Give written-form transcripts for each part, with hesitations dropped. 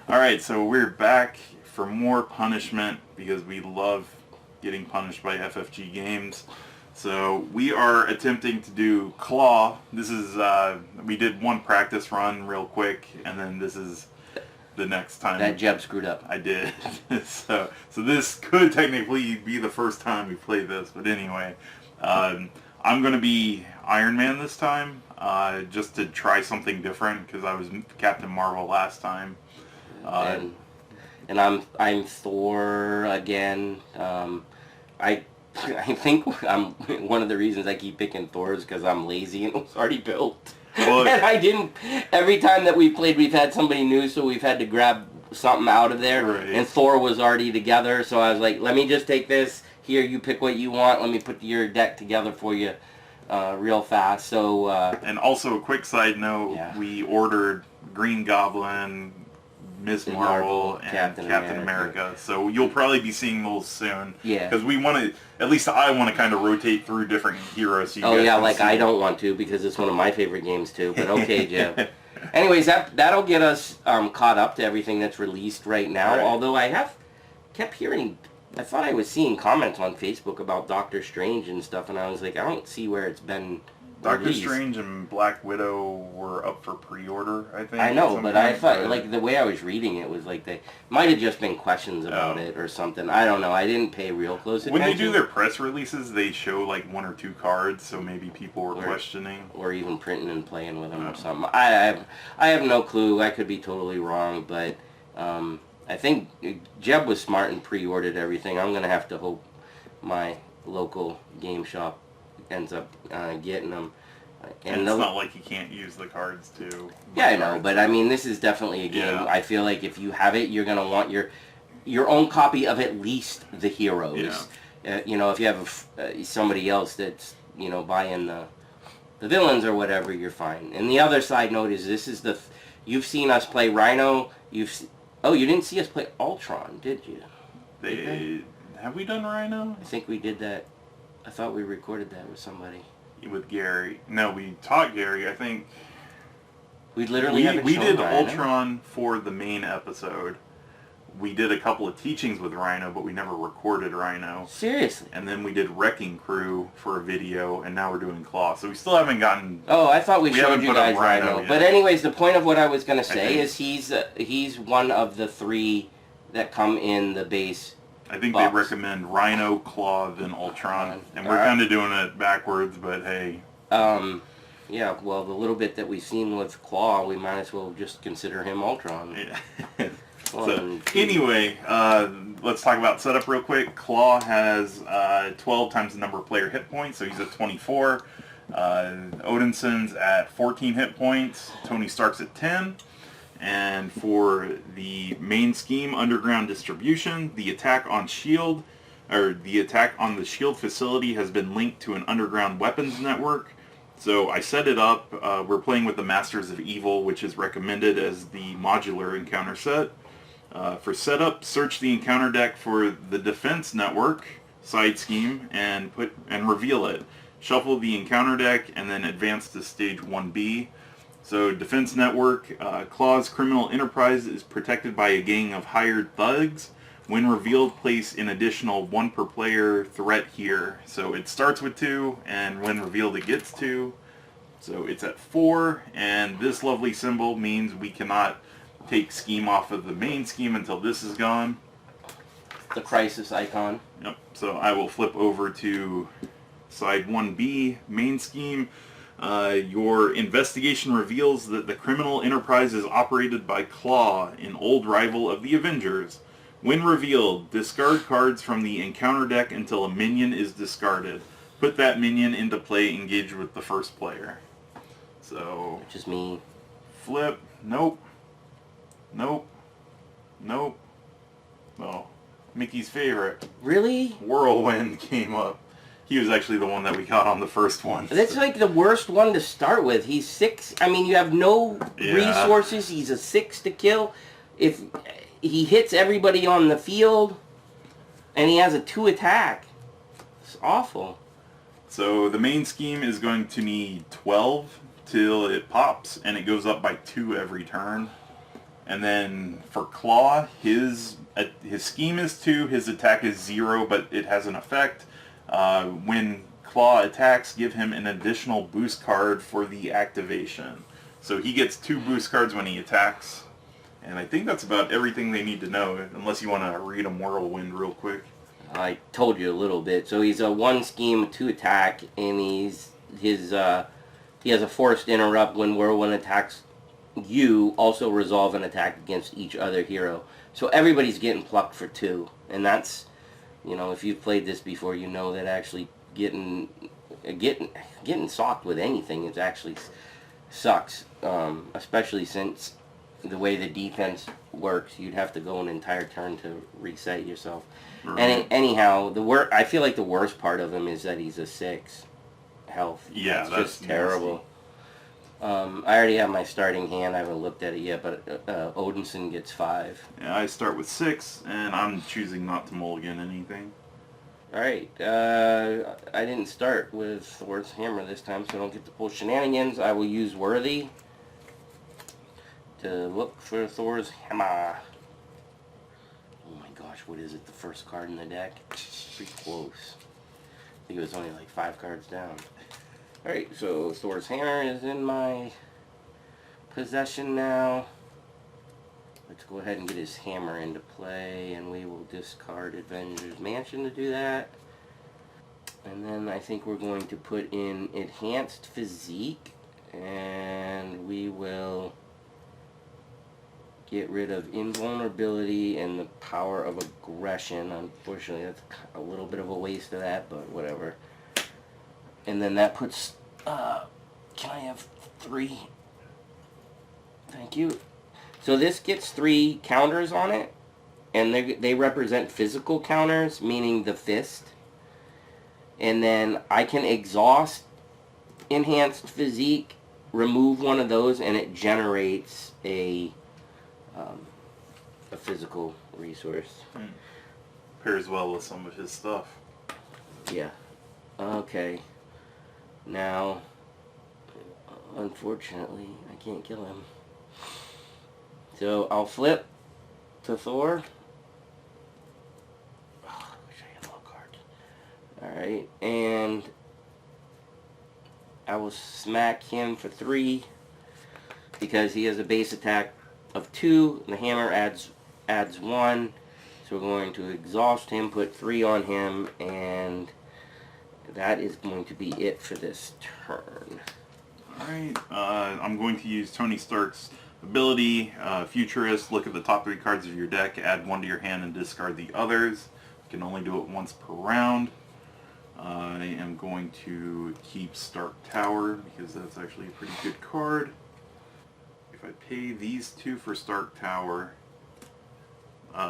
Alright, so we're back for more punishment because we love getting punished by FFG games. So we are attempting to do Klaw. This is, we did one practice run real quick, and then this is the next time. That Jeb screwed up. I did. So this could technically be the first time we play this, but anyway. I'm going to be Iron Man this time, just to try something different, because I was Captain Marvel last time. And I'm Thor again. I think one of the reasons I keep picking Thor is because I'm lazy and it was already built. Well, and I didn't. Every time that we played, we've had somebody new, so we've had to grab something out of there. Right. And Thor was already together, so I was like, let me just take this. Here, you pick what you want. Let me put your deck together for you real fast. So. And also, a quick side note: we ordered Green Goblin, Ms. Marvel, and Captain America. So you'll probably be seeing those soon. Yeah. Because we want to, at least I want to kind of rotate through different heroes. So you oh guys yeah, can like see. I don't want to because it's one of my favorite games too. But okay, Jeff. Anyways, that'll get us caught up to everything that's released right now. Right. Although I have kept hearing, I thought I was seeing comments on Facebook about Doctor Strange and stuff, and I was like, I don't see where it's been. Doctor released. Strange and Black Widow were up for pre-order, I think. I know, but I thought, like, the way I was reading it was like they might have just been questions about it or something. I don't know. I didn't pay real close attention. When they do their press releases, they show like one or two cards, so maybe people were questioning. Or even printing and playing with them or something. I have no clue. I could be totally wrong, but I think Jeb was smart and pre-ordered everything. I'm going to have to hope my local game shop ends up getting them. And it's not like you can't use the cards too. Yeah, I know, but I mean, this is definitely a game. Yeah. I feel like if you have it, you're gonna want your own copy of at least the heroes. Yeah. You know, if you have somebody else that's buying the villains or whatever, you're fine. And the other side note is this is you've seen us play Rhino. You didn't see us play Ultron, did you? Have we done Rhino? I think we did that. I thought we recorded that with somebody. With Gary. No, we taught Gary, I think. We literally we did Ultron for the main episode. We did a couple of teachings with Rhino, but we never recorded Rhino. Seriously? And then we did Wrecking Crew for a video, and now we're doing Klaw. So we still haven't gotten... Oh, I thought we showed you guys Rhino. But anyways, the point of what I was going to say is he's one of the three that come in the base. I think they recommend Rhino, Klaw, then Ultron. And we're kind of doing it backwards, but hey. Yeah, well, the little bit that we've seen with Klaw, we might as well just consider him Ultron. Yeah. So, anyway, let's talk about setup real quick. Klaw has 12 times the number of player hit points, so he's at 24. Odinson's at 14 hit points. Tony Stark's at 10. And for the main scheme, underground distribution, the attack on the shield facility has been linked to an underground weapons network. So I set it up. We're playing with the Masters of Evil, which is recommended as the modular encounter set. For setup, search the encounter deck for the defense network side scheme and reveal it. Shuffle the encounter deck and then advance to stage 1B. So, Defense Network, Klaw's criminal enterprise is protected by a gang of hired thugs. When revealed, place an additional 1 per player threat here. So it starts with 2, and when revealed it gets 2. So it's at 4, and this lovely symbol means we cannot take scheme off of the main scheme until this is gone. The crisis icon. Yep, so I will flip over to side 1B, main scheme. Your investigation reveals that the criminal enterprise is operated by Klaw, an old rival of the Avengers. When revealed, discard cards from the encounter deck until a minion is discarded. Put that minion into play engaged with the first player. So... Which is me. Flip. Nope. Nope. Nope. Oh. Mickey's favorite. Really? Whirlwind came up. He was actually the one that we got on the first one. That's like the worst one to start with. He's 6. I mean, you have no resources. He's a 6 to kill. If he hits everybody on the field, and he has a 2 attack. It's awful. So the main scheme is going to need 12 till it pops, and it goes up by 2 every turn. And then for Klaw, his scheme is 2, his attack is 0, but it has an effect. When Klaw attacks, give him an additional boost card for the activation. So he gets 2 boost cards when he attacks. And I think that's about everything they need to know, unless you want to read him Whirlwind real quick. I told you a little bit. So he's a 1 scheme, 2 attack, and he has a forced interrupt when Whirlwind attacks you. Also resolve an attack against each other hero. So everybody's getting plucked for 2, and that's, you know, if you've played this before, you know that actually getting socked with anything is actually sucks, especially since the way the defense works, you'd have to go an entire turn to reset yourself. Right. Anyhow, I feel like the worst part of him is that he's a 6 health. Yeah, that's just terrible. I already have my starting hand. I haven't looked at it yet, but Odinson gets 5. Yeah, I start with 6, and I'm choosing not to mulligan anything. Alright, I didn't start with Thor's hammer this time, so I don't get to pull shenanigans. I will use Worthy to look for Thor's hammer. Oh my gosh, what is it? The first card in the deck? Pretty close. I think it was only like 5 cards down. Alright, so Thor's hammer is in my possession now. Let's go ahead and get his hammer into play, and we will discard Avenger's Mansion to do that. And then I think we're going to put in Enhanced Physique, and we will get rid of Invulnerability and the Power of Aggression. Unfortunately, that's a little bit of a waste of that, but whatever. And then that puts, can I have 3? Thank you. So this gets 3 counters on it, and they represent physical counters, meaning the fist. And then I can exhaust Enhanced Physique, remove one of those, and it generates a physical resource. Pairs well with some of his stuff. Yeah. Okay. Now, unfortunately, I can't kill him. So I'll flip to Thor. Oh, I wish I had more cards. Alright, and I will smack him for 3 because he has a base attack of 2. The hammer adds 1. So we're going to exhaust him, put 3 on him, and that is going to be it for this turn. Alright, I'm going to use Tony Stark's ability, Futurist. Look at the top 3 cards of your deck, add 1 to your hand and discard the others. You can only do it once per round. I am going to keep Stark Tower because that's actually a pretty good card. If I pay these 2 for Stark Tower,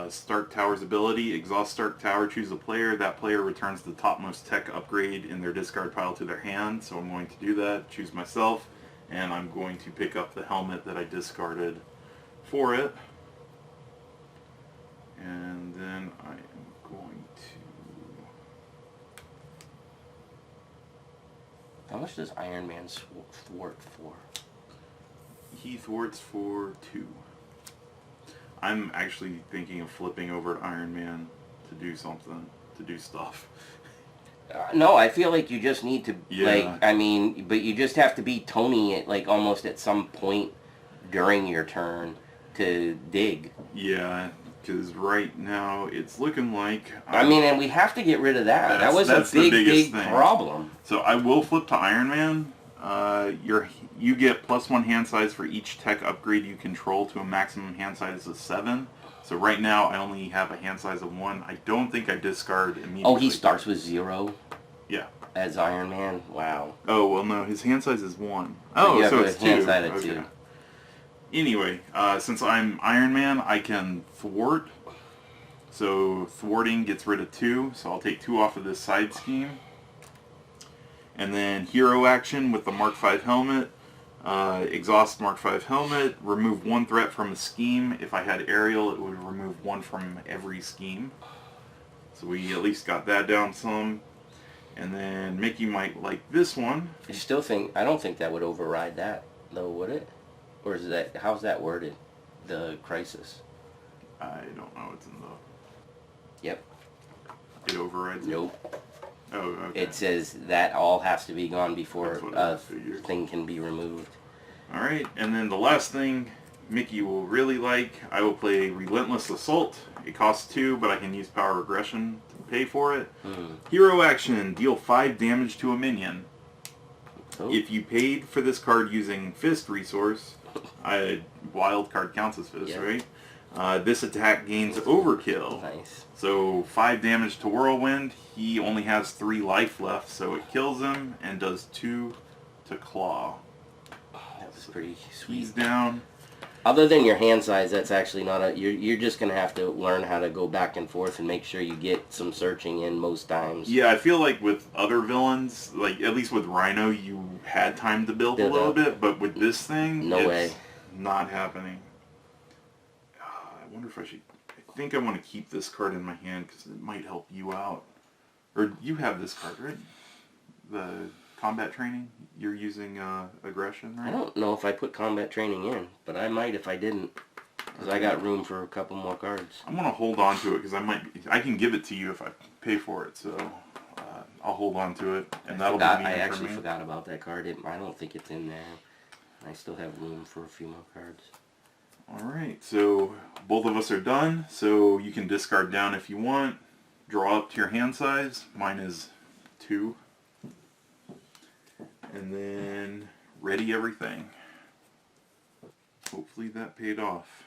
Stark Tower's ability, exhaust Stark Tower, choose a player. That player returns the topmost tech upgrade in their discard pile to their hand. So I'm going to do that, choose myself, and I'm going to pick up the helmet that I discarded for it. And then I am going to... How much does Iron Man thwart for? He thwarts for 2. I'm actually thinking of flipping over to Iron Man to do something, to do stuff. No, I feel like you just need to, like, I mean, but you just have to be Tony it, like, almost at some point during your turn to dig. Yeah, because right now it's looking like... I mean, and we have to get rid of that. That was a big problem. So I will flip to Iron Man. You get +1 hand size for each tech upgrade you control to a maximum hand size of 7. So right now I only have a hand size of 1. I don't think I discard immediately. Oh, he starts with 0? Yeah. As Iron Man? Wow. Oh, well no, his hand size is 1. Oh, so it's 2. Hand size of 2. Anyway, since I'm Iron Man, I can thwart. So thwarting gets rid of 2, so I'll take 2 off of this side scheme. And then hero action with the Mark V helmet. Exhaust Mark V helmet, remove 1 threat from a scheme. If I had aerial, it would remove 1 from every scheme. So we at least got that down some. And then Mickey might like this one. I don't think that would override that, though, would it? Or is that, how's that worded? the crisis? I don't know what's in the... Yep. It overrides it? Nope. Oh, okay. It says that all has to be gone before I a figured. thing can be removed. Alright, and then the last thing Mickey will really like, I will play Relentless Assault. It costs 2, but I can use Power Aggression to pay for it. Hero action, deal 5 damage to a minion. Oh. If you paid for this card using Fist resource, wild card counts as Fist, right? This attack gains Overkill. Nice. So 5 damage to Whirlwind. He only has 3 life left, so it kills him and does 2 to Klaw. That was pretty sweet. He's down. Other than your hand size, that's actually not a... You're just going to have to learn how to go back and forth and make sure you get some searching in most times. Yeah, I feel like with other villains, like at least with Rhino, you had time to build a little bit, but with this thing, no it's way. Not happening. I wonder if I should... I think I want to keep this card in my hand because it might help you out. Or you have this card, right? The combat training? You're using aggression, right? I don't know if I put combat training in, but I might if I didn't. Because I got room for a couple more cards. I'm going to hold on to it because I can give it to you if I pay for it, so I'll hold on to it. And I actually forgot about that card. I don't think it's in there. I still have room for a few more cards. Alright, so both of us are done, so you can discard down if you want. Draw up to your hand size. Mine is 2. And then ready everything. Hopefully that paid off.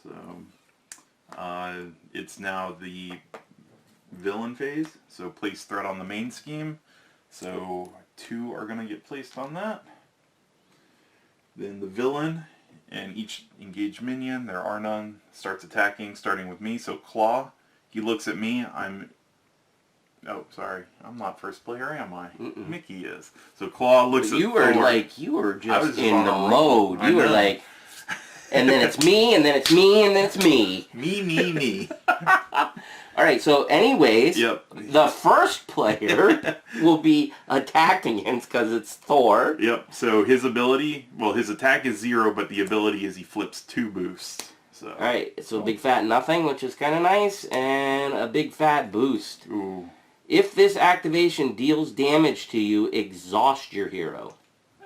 So it's now the villain phase. So place threat on the main scheme. So 2 are going to get placed on that. Then the villain and each engaged minion, there are none, starts attacking, starting with me. So Klaw, he looks at me. Oh, sorry. I'm not first player, am I? Mickey is. So Klaw looks at you were Thor. you were just in in the mode. You were like, and then it's me, and then it's me, and then it's me. Me. Alright, so anyways, Yep. the first player will be attacked against because it's Thor. Yep, so his ability, well, his attack is 0, but the ability is he flips 2 boosts. So. Alright, so big fat nothing, which is kind of nice, and a big fat boost. Ooh. If this activation deals damage to you, exhaust your hero.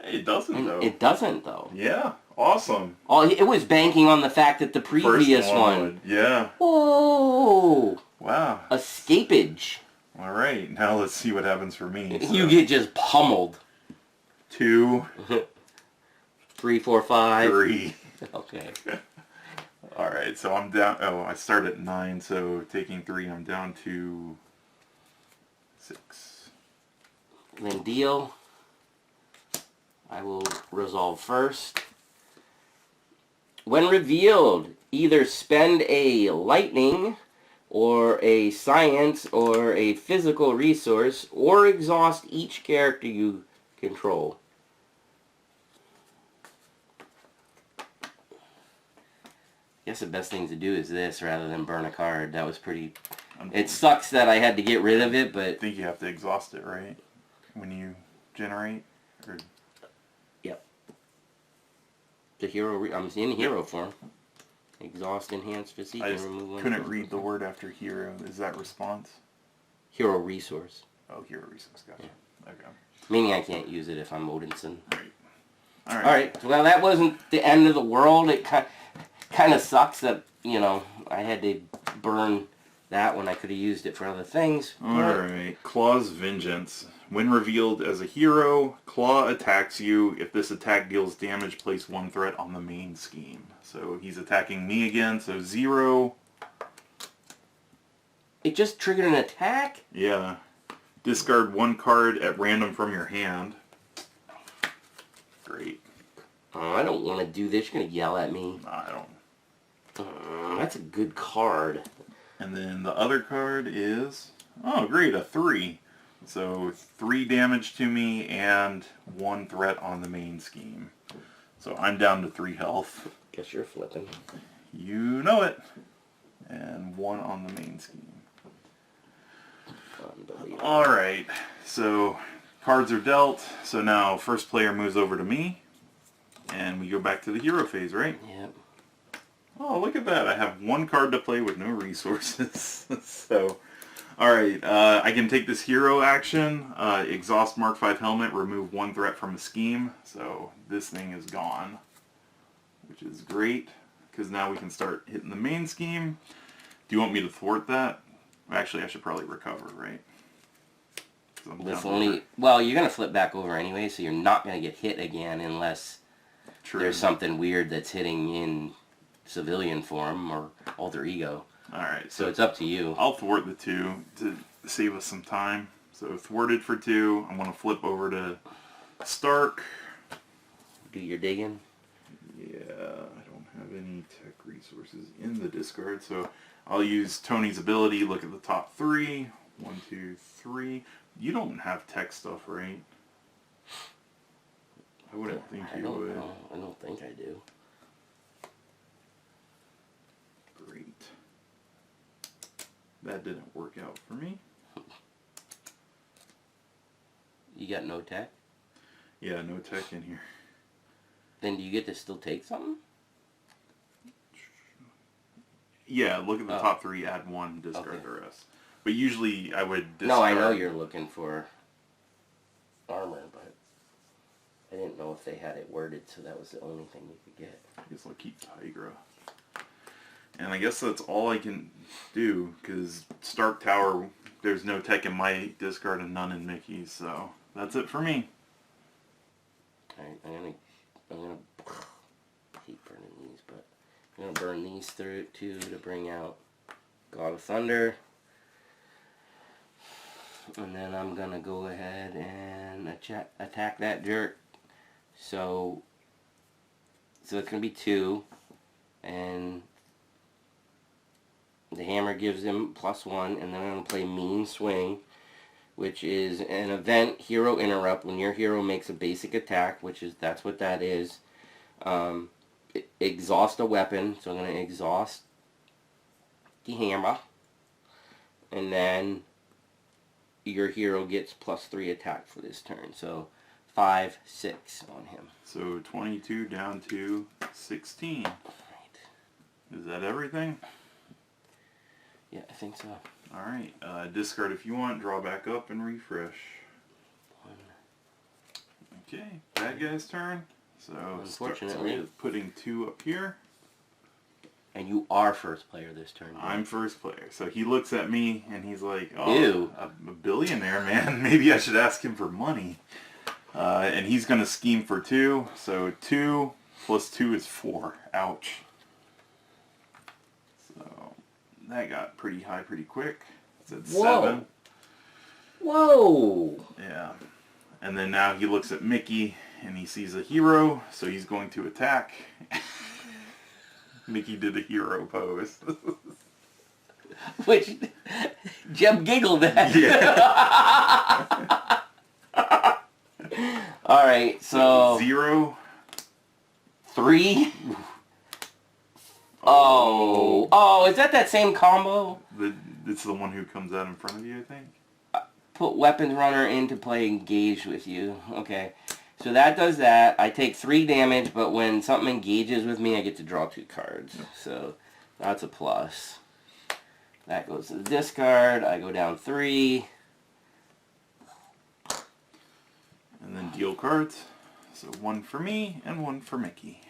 It doesn't, though. It doesn't, though. Yeah, awesome. Oh, it was banking on the fact that the previous one. Yeah. Whoa. Wow. Escapage. All right, now let's see what happens for me. So. You get just pummeled. 2. 3, 4, 5. 3. Okay. All right, so I'm down. Oh, I start at 9, so taking 3, I'm down to 6. Then deal. I will resolve first. When revealed, either spend a lightning or a science or a physical resource or exhaust each character you control. I guess the best thing to do is this rather than burn a card. That was pretty... It sucks that I had to get rid of it, but... I think you have to exhaust it, right? When you generate? Or... Yep. The hero... I'm in hero form. Exhaust, enhance physique, and remove one. I couldn't read the word after hero. Is that response? Hero resource. Oh, hero resource. Gotcha. Yeah. Okay. Meaning I can't use it if I'm Odinson. Right. Alright. Alright, well that wasn't the end of the world. It kind of sucks that, you know, I had to burn that when I could have used it for other things. Alright, Klaw's Vengeance. When revealed as a hero, Klaw attacks you. If this attack deals damage, place 1 threat on the main scheme. So he's attacking me again, so 0. It just triggered an attack? Yeah. Discard 1 card at random from your hand. Great. Oh, I don't want to do this. You're going to yell at me. Nah, I don't. That's a good card. And then the other card is... Oh, great, a 3. So 3 damage to me and 1 threat on the main scheme. So I'm down to 3 health. Guess you're flipping. You know it. And 1 on the main scheme. Alright, so cards are dealt. So now first player moves over to me. And we go back to the hero phase, right? Yep. Oh, look at that. I have one card to play with no resources. So, alright, I can take this hero action, exhaust Mark 5 helmet, remove one threat from a scheme. So this thing is gone, which is great, because now we can start hitting the main scheme. Do you want me to thwart that? Actually, I should probably recover, right? Well, you're going to flip back over anyway, so you're not going to get hit again unless there's something weird that's hitting in civilian form or alter ego. Alright. So it's up to you. I'll thwart the 2 to save us some time. So thwarted for 2. I'm going to flip over to Stark. Do your digging. Yeah, I don't have any tech resources in the discard, so I'll use Tony's ability, look at the top 3. 1, 2, 3. You don't have tech stuff, right? I wouldn't think you would. Know. I don't think I do. Great. That didn't work out for me. You got no tech? Yeah, no tech in here. Then do you get to still take something? Yeah, look at the top 3, add 1, discard the rest. But usually I would discard... No, I know you're looking for armor, but I didn't know if they had it worded so that was the only thing you could get. I guess I'll keep Tigra. And I guess that's all I can do, because Stark Tower, there's no tech in my discard and none in Mickey's, so that's it for me. Alright, I'm gonna hate burning these, but I'm gonna burn these through too to bring out God of Thunder. And then I'm gonna go ahead and attack that jerk. So it's gonna be 2, and the hammer gives him +1, and then I'm gonna play Mean Swing, which is an event hero interrupt. When your hero makes a basic attack, that's what that is. Exhaust a weapon, so I'm gonna exhaust the hammer, and then your hero gets +3 attack for this turn. So 5, 6 on him. So 22 down to 16. Right. Is that everything? Yeah, I think so. Alright, discard if you want, draw back up and refresh. 1. Okay, bad guy's turn. So unfortunately, putting 2 up here. And you are first player this turn. Right? I'm first player. So he looks at me and he's like, oh, ew, a billionaire, man. Maybe I should ask him for money. And he's going to scheme for 2. So 2 plus 2 is 4. Ouch. So that got pretty high pretty quick. It's at 7. Whoa. Yeah. And then now he looks at Mickey and he sees a hero, so he's going to attack. Mickey did a hero pose. Which Jeb giggled at. Yeah. Alright, so 0. 3. Oh, is that same combo? It's the one who comes out in front of you, I think. Put Weapons Runner into play engaged with you. Okay. So that does that. I take 3 damage, but when something engages with me, I get to draw 2 cards. Yep. So that's a plus. That goes to the discard. I go down 3. And then deal cards. So 1 for me and 1 for Mickey.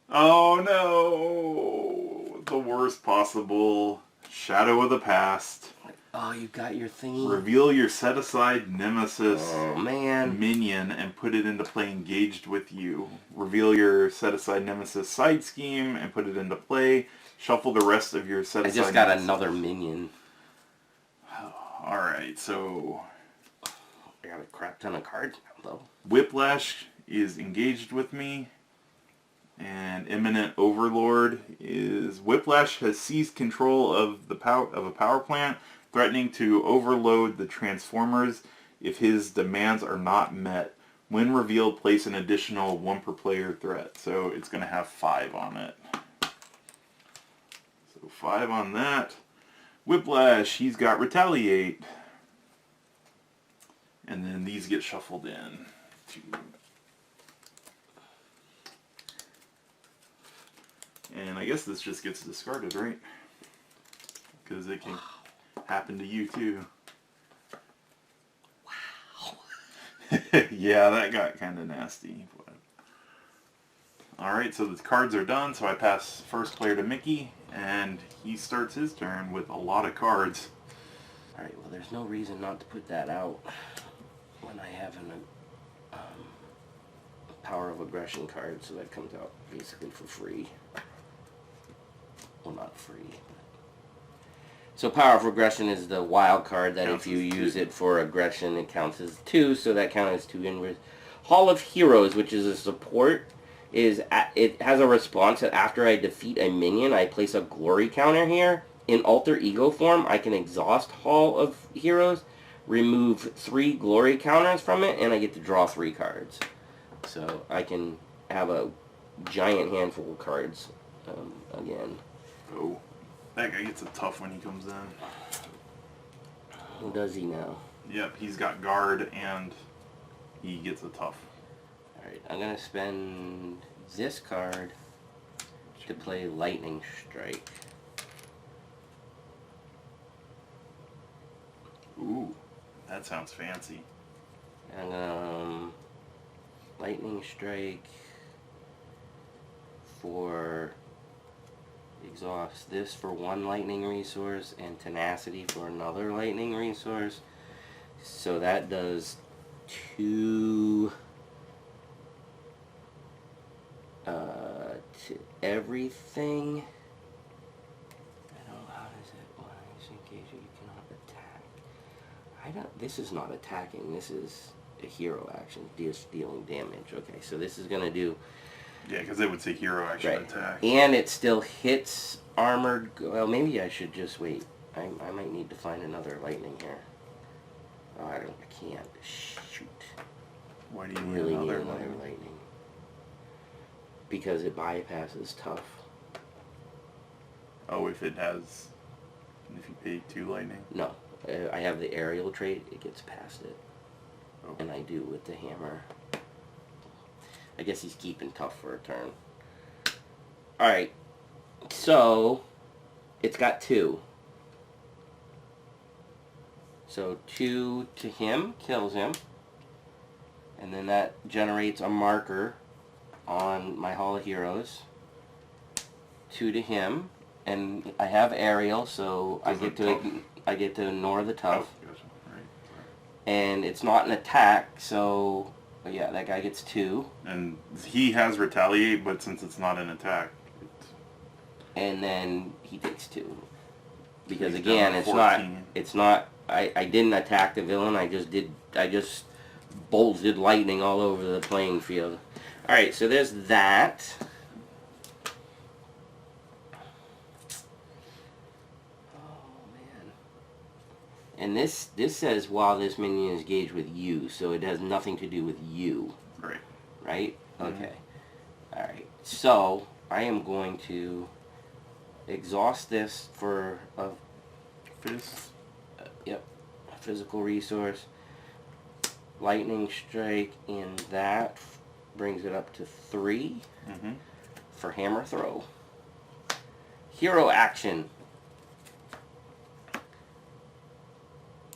Oh no! The worst possible. Shadow of the Past. Oh, you got your thingy? Reveal your set-aside Nemesis minion and put it into play engaged with you. Reveal your set-aside Nemesis side scheme and put it into play. Shuffle the rest of your set-aside I just got Nemesis. another minion. Alright, so... I got a crap ton of cards now, though. Whiplash is engaged with me. And Imminent Overlord is... Whiplash has seized control of a power plant, threatening to overload the transformers if his demands are not met. When revealed, place an additional 1 per player threat. So it's going to have 5 on it. So 5 on that. Whiplash, he's got Retaliate. And then these get shuffled in. And I guess this just gets discarded, right? Because it can happen to you too. Wow. Yeah, that got kind of nasty. But... Alright, so the cards are done, so I pass first player to Mickey, and he starts his turn with a lot of cards. Alright, well there's no reason not to put that out when I have an Power of Aggression card, so that comes out basically for free. Well, not free. So Power of Aggression is the wild card that if you use it for aggression, it counts as 2, so that counts as 2 inwards. Hall of Heroes, which is a support, it has a response that after I defeat a minion, I place a glory counter here. In Alter Ego form, I can exhaust Hall of Heroes, remove 3 glory counters from it, and I get to draw 3 cards. So I can have a giant handful of cards again. Oh, that guy gets a tough when he comes in. Who does he now? Yep, he's got guard and he gets a tough. Alright, I'm going to spend this card to play Lightning Strike. Ooh, that sounds fancy. And Lightning Strike for exhaust this for 1 lightning resource and tenacity for another lightning resource. So that does 2 to everything. I don't know, how does it, when I engage you cannot attack. This is not attacking, this is a hero action, dealing damage. Okay, so this is going to do... Yeah, because it would say hero action attack. And it still hits armored... Well, maybe I should just wait. I might need to find another lightning here. Oh, I can't. Shoot. Why do you really need another lightning? Because it bypasses tough. Oh, if it has... If you pay 2 lightning? No. I have the aerial trait. It gets past it. Oh. And I do with the hammer. I guess he's keeping tough for a turn. Alright. So, it's got 2. So 2 to him kills him. And then that generates a marker on my Hall of Heroes. 2 to him. And I have aerial, so I get to ignore the tough. Oh, gotcha. Right. And it's not an attack, so yeah, that guy gets 2. And he has retaliate, but since it's not an attack, and then he takes 2. Because he's again, down it's not I didn't attack the villain, I just bolted lightning all over the playing field. Alright, so there's that. And this says while this minion is engaged with you, so it has nothing to do with you. Right. Right? Okay. Alright. So, I am going to exhaust this for a physical resource. Lightning Strike, and that brings it up to 3 for Hammer Throw. Hero action.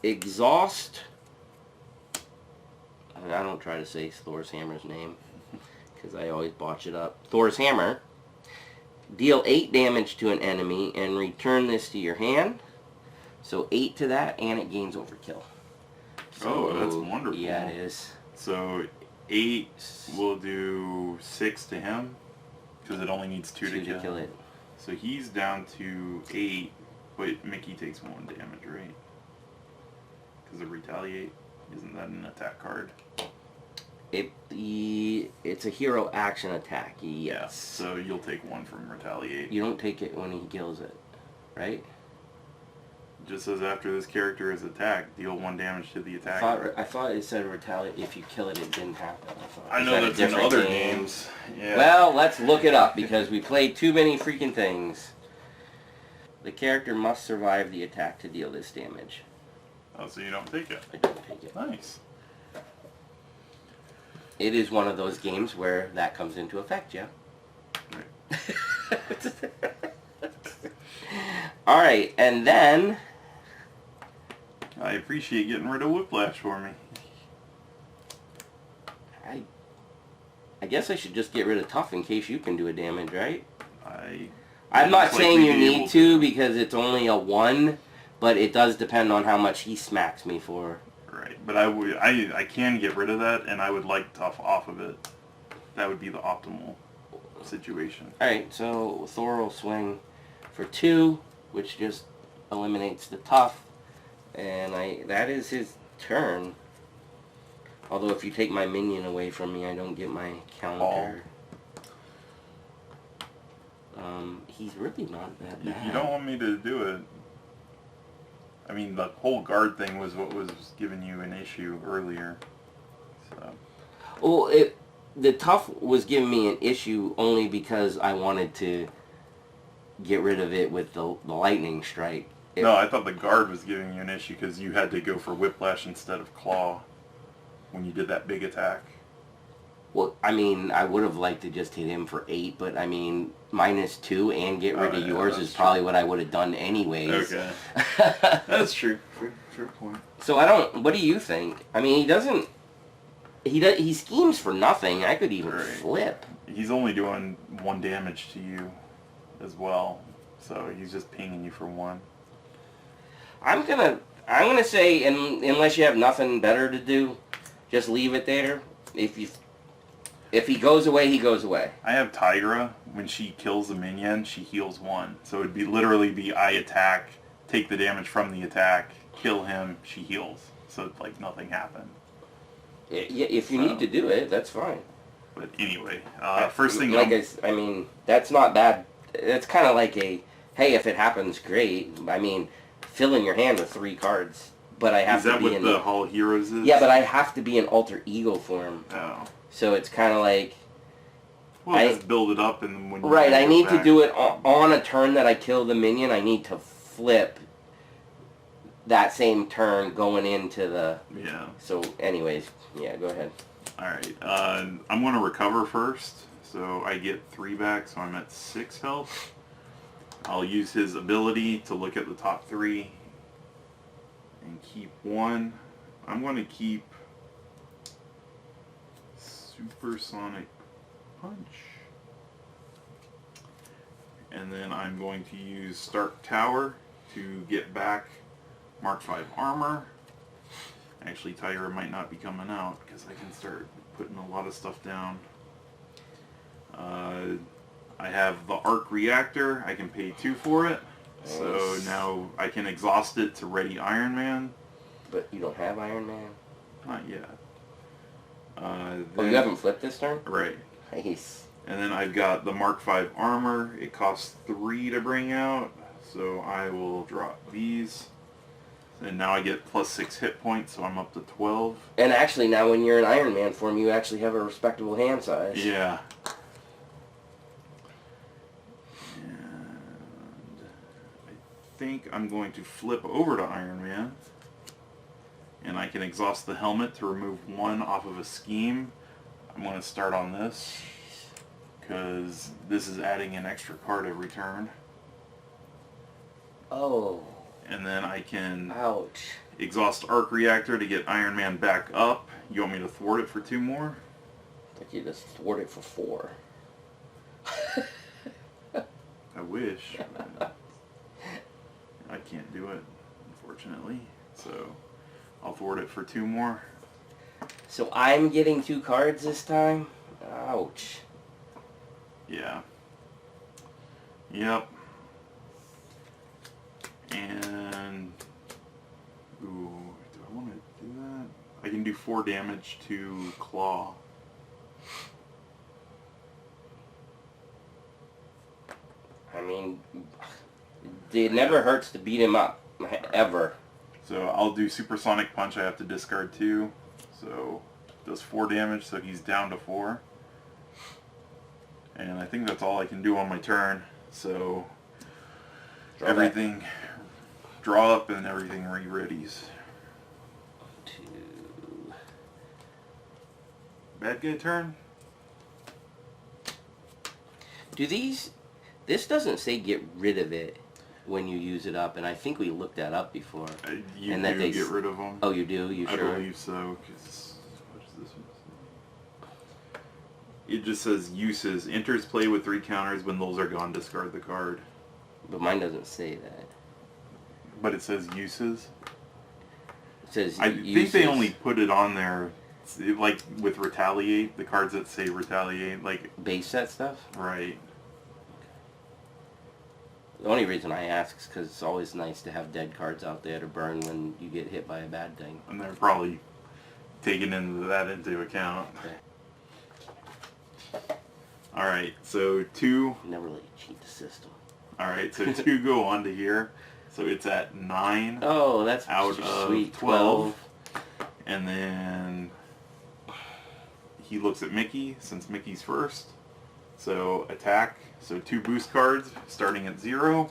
Exhaust. I don't try to say Thor's hammer's name because I always botch it up. Thor's hammer. Deal 8 damage to an enemy and return this to your hand. So 8 to that, and it gains overkill. So, oh, that's wonderful. Yeah, it is. So 8 will do 6 to him because it only needs 2 to kill it. So he's down to 8, but Mickey takes 1 damage, right? Because of retaliate, isn't that an attack card? It's a hero action attack. Yes. Yeah, so you'll take 1 from retaliate. You don't take it when he kills it, right? It just says after this character is attacked, deal 1 damage to the attacker. I thought it said retaliate. If you kill it, it didn't happen. I know that's in other games. Yeah. Well, let's look it up because we played too many freaking things. The character must survive the attack to deal this damage. Oh, so you don't take it? I don't take it. Nice. It is one of those games where that comes into effect, yeah. Right. Alright, and then... I appreciate getting rid of Whiplash for me. I guess I should just get rid of Tough in case you can do a damage, right? I'm not saying you need to because it's only a 1, but it does depend on how much he smacks me for. Right, but I can get rid of that, and I would like Tough off of it. That would be the optimal situation. Alright, so Thor will swing for 2, which just eliminates the Tough, and that is his turn. Although if you take my minion away from me, I don't get my counter. He's really not that bad. If you don't want me to do it, I mean, the whole guard thing was what was giving you an issue earlier. So. Well, the Tough was giving me an issue only because I wanted to get rid of it with the lightning strike. No, I thought the guard was giving you an issue because you had to go for Whiplash instead of Klaw when you did that big attack. Well, I mean, I would have liked to just hit him for 8, but I mean, -2 and get rid of yours is probably what I would have done anyways. Okay. That's true. Fair point. So what do you think? I mean, he schemes for nothing. I could even flip. He's only doing 1 damage to you as well, so he's just pinging you for 1. I'm gonna say, unless you have nothing better to do, just leave it there. If he goes away, he goes away. I have Tigra. When she kills a minion, she heals 1. So it'd literally be I attack, take the damage from the attack, kill him, she heals. So it's like nothing happened. Yeah, if you need to do it, that's fine. But anyway, first thing... I mean, that's not bad. It's kind of like hey, if it happens, great. I mean, fill in your hand with 3 cards. But I have to be in... Is that what the Hall of Heroes is? Yeah, but I have to be in alter ego form. Oh. So it's kind of like... Well, just build it up and when you... Right, I need to do it on a turn that I kill the minion. I need to flip that same turn going into the... Yeah. So anyways, yeah, go ahead. Alright, I'm going to recover first. So I get 3 back, so I'm at 6 health. I'll use his ability to look at the top 3 and keep 1. I'm going to keep Supersonic Punch. And then I'm going to use Stark Tower to get back Mark 5 armor. Actually, Tyra might not be coming out because I can start putting a lot of stuff down. I have the Arc Reactor. I can pay 2 for it. Nice. So now I can exhaust it to ready Iron Man. But you don't have Iron Man? Not yet. You haven't flipped this turn? Right. Nice. And then I've got the Mark 5 armor. It costs 3 to bring out. So I will drop these. And now I get +6 hit points, so I'm up to 12. And actually now when you're in Iron Man form, you actually have a respectable hand size. Yeah. And I think I'm going to flip over to Iron Man. And I can exhaust the helmet to remove 1 off of a scheme. I'm going to start on this, because this is adding an extra card every turn. Oh. And then I can exhaust Arc Reactor to get Iron Man back up. You want me to thwart it for 2 more? I think you just thwart it for 4. I wish. I can't do it, unfortunately. So I'll thwart it for 2 more. So I'm getting 2 cards this time? Ouch. Yeah. Yep. And... Ooh, do I want to do that? I can do 4 damage to Klaw. I mean, it never hurts to beat him up. Ever. So I'll do Supersonic Punch. I have to discard 2. So does 4 damage, so he's down to 4. And I think that's all I can do on my turn. So everything draw up and everything re-readies. 2. Bad guy turn? Do these This doesn't say get rid of it when you use it up, and I think we looked that up before. You and do that they get rid of them. Oh, you do? You sure? I believe so. Cause what is this one? It just says uses. Enters play with 3 counters. When those are gone, discard the card. But mine doesn't say that. But it says uses. It says I uses. think they only put it on there, like with retaliate. The cards that say retaliate, like base set stuff. Right. The only reason I ask is because it's always nice to have dead cards out there to burn when you get hit by a bad thing. And they're probably taking into account. Okay. Alright, so 2... Never let you cheat the system. Alright, so 2 go on to here. So it's at 9. Oh, that's out sweet. of 12. And then he looks at Mickey, since Mickey's first. So attack. So 2 boost cards, starting at 0.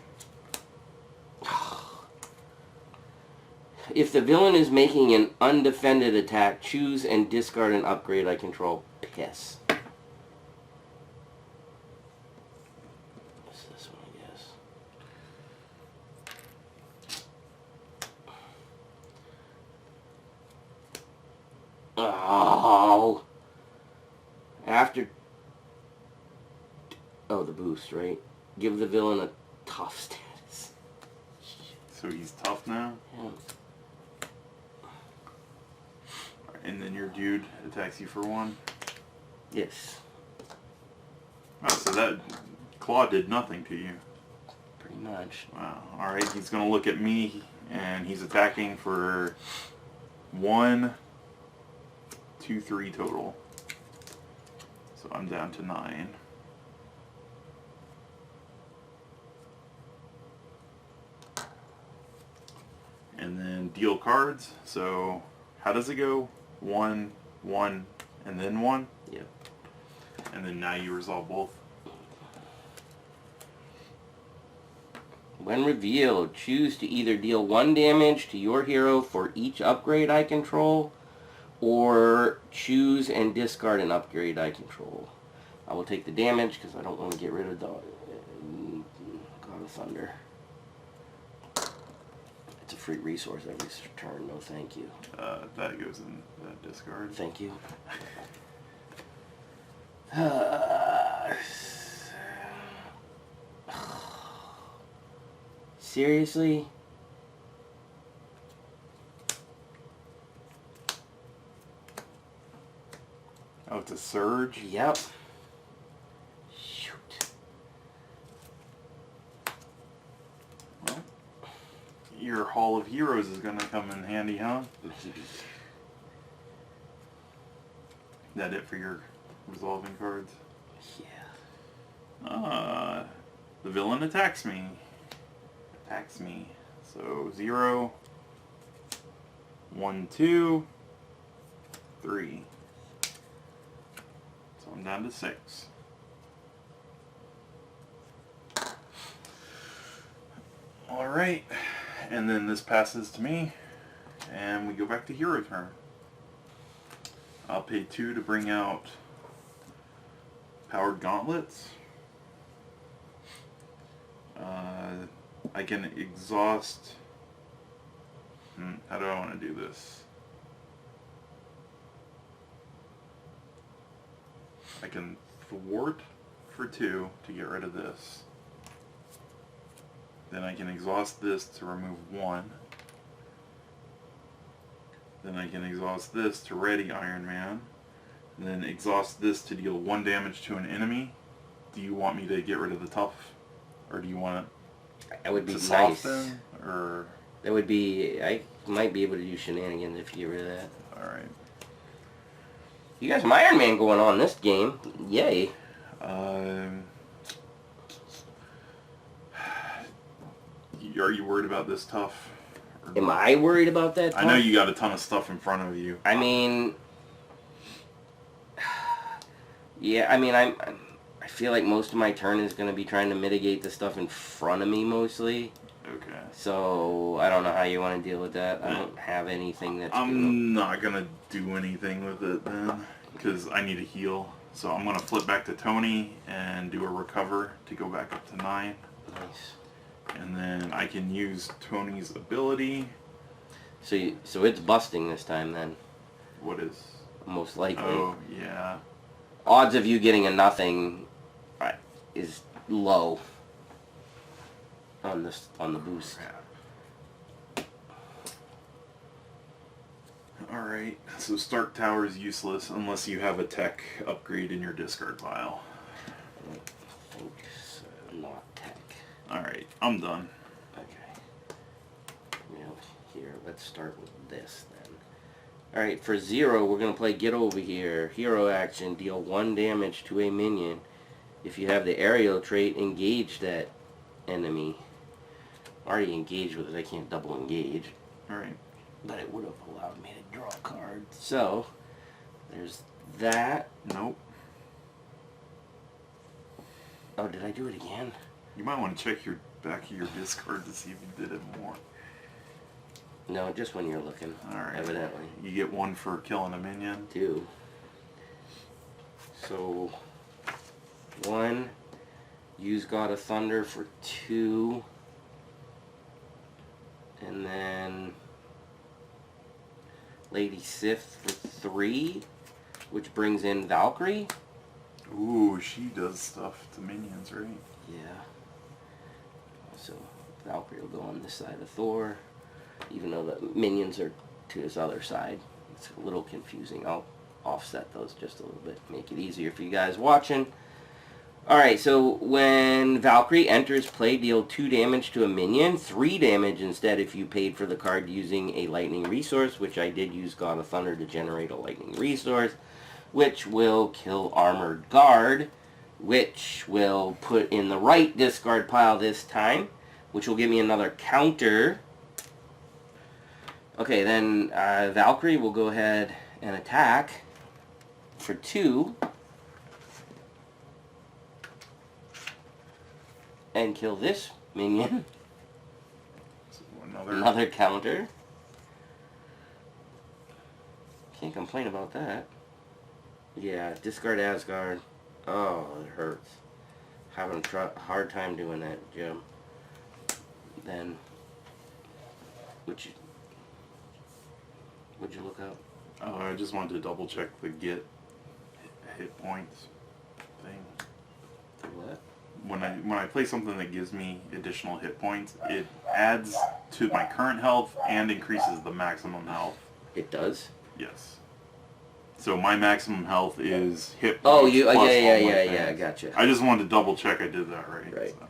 If the villain is making an undefended attack, choose and discard an upgrade I control. Piss. What's this one, I guess? Oh! After... Oh, the boost, right? Give the villain a tough status. So he's tough now? Yeah. And then your dude attacks you for 1? Yes. Oh, so that Klaw did nothing to you. Pretty much. Wow. Alright, he's going to look at me, and he's attacking for 1, 2, 3 total. So I'm down to 9. And then deal cards. So how does it go? 1, 1, and then 1? Yep. And then now you resolve both. When revealed, choose to either deal 1 damage to your hero for each upgrade I control, or choose and discard an upgrade I control. I will take the damage because I don't want to get rid of the God of Thunder. It's a free resource every turn. No, thank you. That goes in that discard. Thank you. Seriously? Oh, it's a surge? Yep. Shoot. Well, your Hall of Heroes is going to come in handy, huh? Maybe. That it for your resolving cards? Yeah. The villain attacks me. So 0, 1, 2, 3. So I'm down to 6. Alright, and then this passes to me, and we go back to hero turn. I'll pay 2 to bring out Powered Gauntlets. I can exhaust... how do I want to do this? I can thwart for 2 to get rid of this. Then I can exhaust this to remove 1. Then I can exhaust this to ready Iron Man. And then exhaust this to deal 1 damage to an enemy. Do you want me to get rid of the tough? Or do you want That would be to nice. soften? Or... That would be... I might be able to do shenanigans if you get rid of that. Alright. You got some Iron Man going on this game. Yay. Are you worried about this tough? Am I worried about that? I know you got a ton of stuff in front of you. I mean... Yeah, I mean, I feel like most of my turn is going to be trying to mitigate the stuff in front of me mostly. Okay. So, I don't know how you want to deal with that. I don't have anything that's... I'm not going to do anything with it then, because I need a heal. So I'm going to flip back to Tony and do a recover to go back up to 9. Nice. And then I can use Tony's ability. So it's busting this time then. What is? Most likely. Oh, yeah. Odds of you getting a nothing is low on the boost. Crap. Alright, so Stark Tower is useless unless you have a tech upgrade in your discard pile. I think so. Not tech. Alright, I'm done. Okay. Well, here, let's start with this then. Alright, for 0, we're going to play Get Over Here. Hero action, deal 1 damage to a minion. If you have the aerial trait, engage that enemy. Already engaged with it, I can't double engage. Alright. But it would have allowed me to draw a card. So, there's that. Nope. Oh, did I do it again? You might want to check your back of your discard to see if you did it more. No, just when you're looking. Alright. Evidently. You get 1 for killing a minion. 2. So, 1. Use God of Thunder for 2. And then Lady Sif for 3, which brings in Valkyrie. Ooh, she does stuff to minions, right? Yeah. So Valkyrie will go on this side of Thor, even though the minions are to his other side. It's a little confusing. I'll offset those just a little bit, make it easier for you guys watching. Alright, so when Valkyrie enters play, deal 2 damage to a minion, 3 damage instead if you paid for the card using a lightning resource, which I did use God of Thunder to generate a lightning resource, which will kill Armored Guard, which will put in the right discard pile this time, which will give me another counter. Okay, then Valkyrie will go ahead and attack for 2. And kill this minion. So another Another counter. Can't complain about that. Yeah, discard Asgard. Oh, it hurts. Having a hard time doing that, Jim. Then, would you look up? Oh, I just wanted to double check the get hit points thing. The what? When I play something that gives me additional hit points, it adds to my current health and increases the maximum health. It does? Yes. So my maximum health is hit points. Oh, you plus all my yeah, things. gotcha. I just wanted to double check I did that right. Right. So.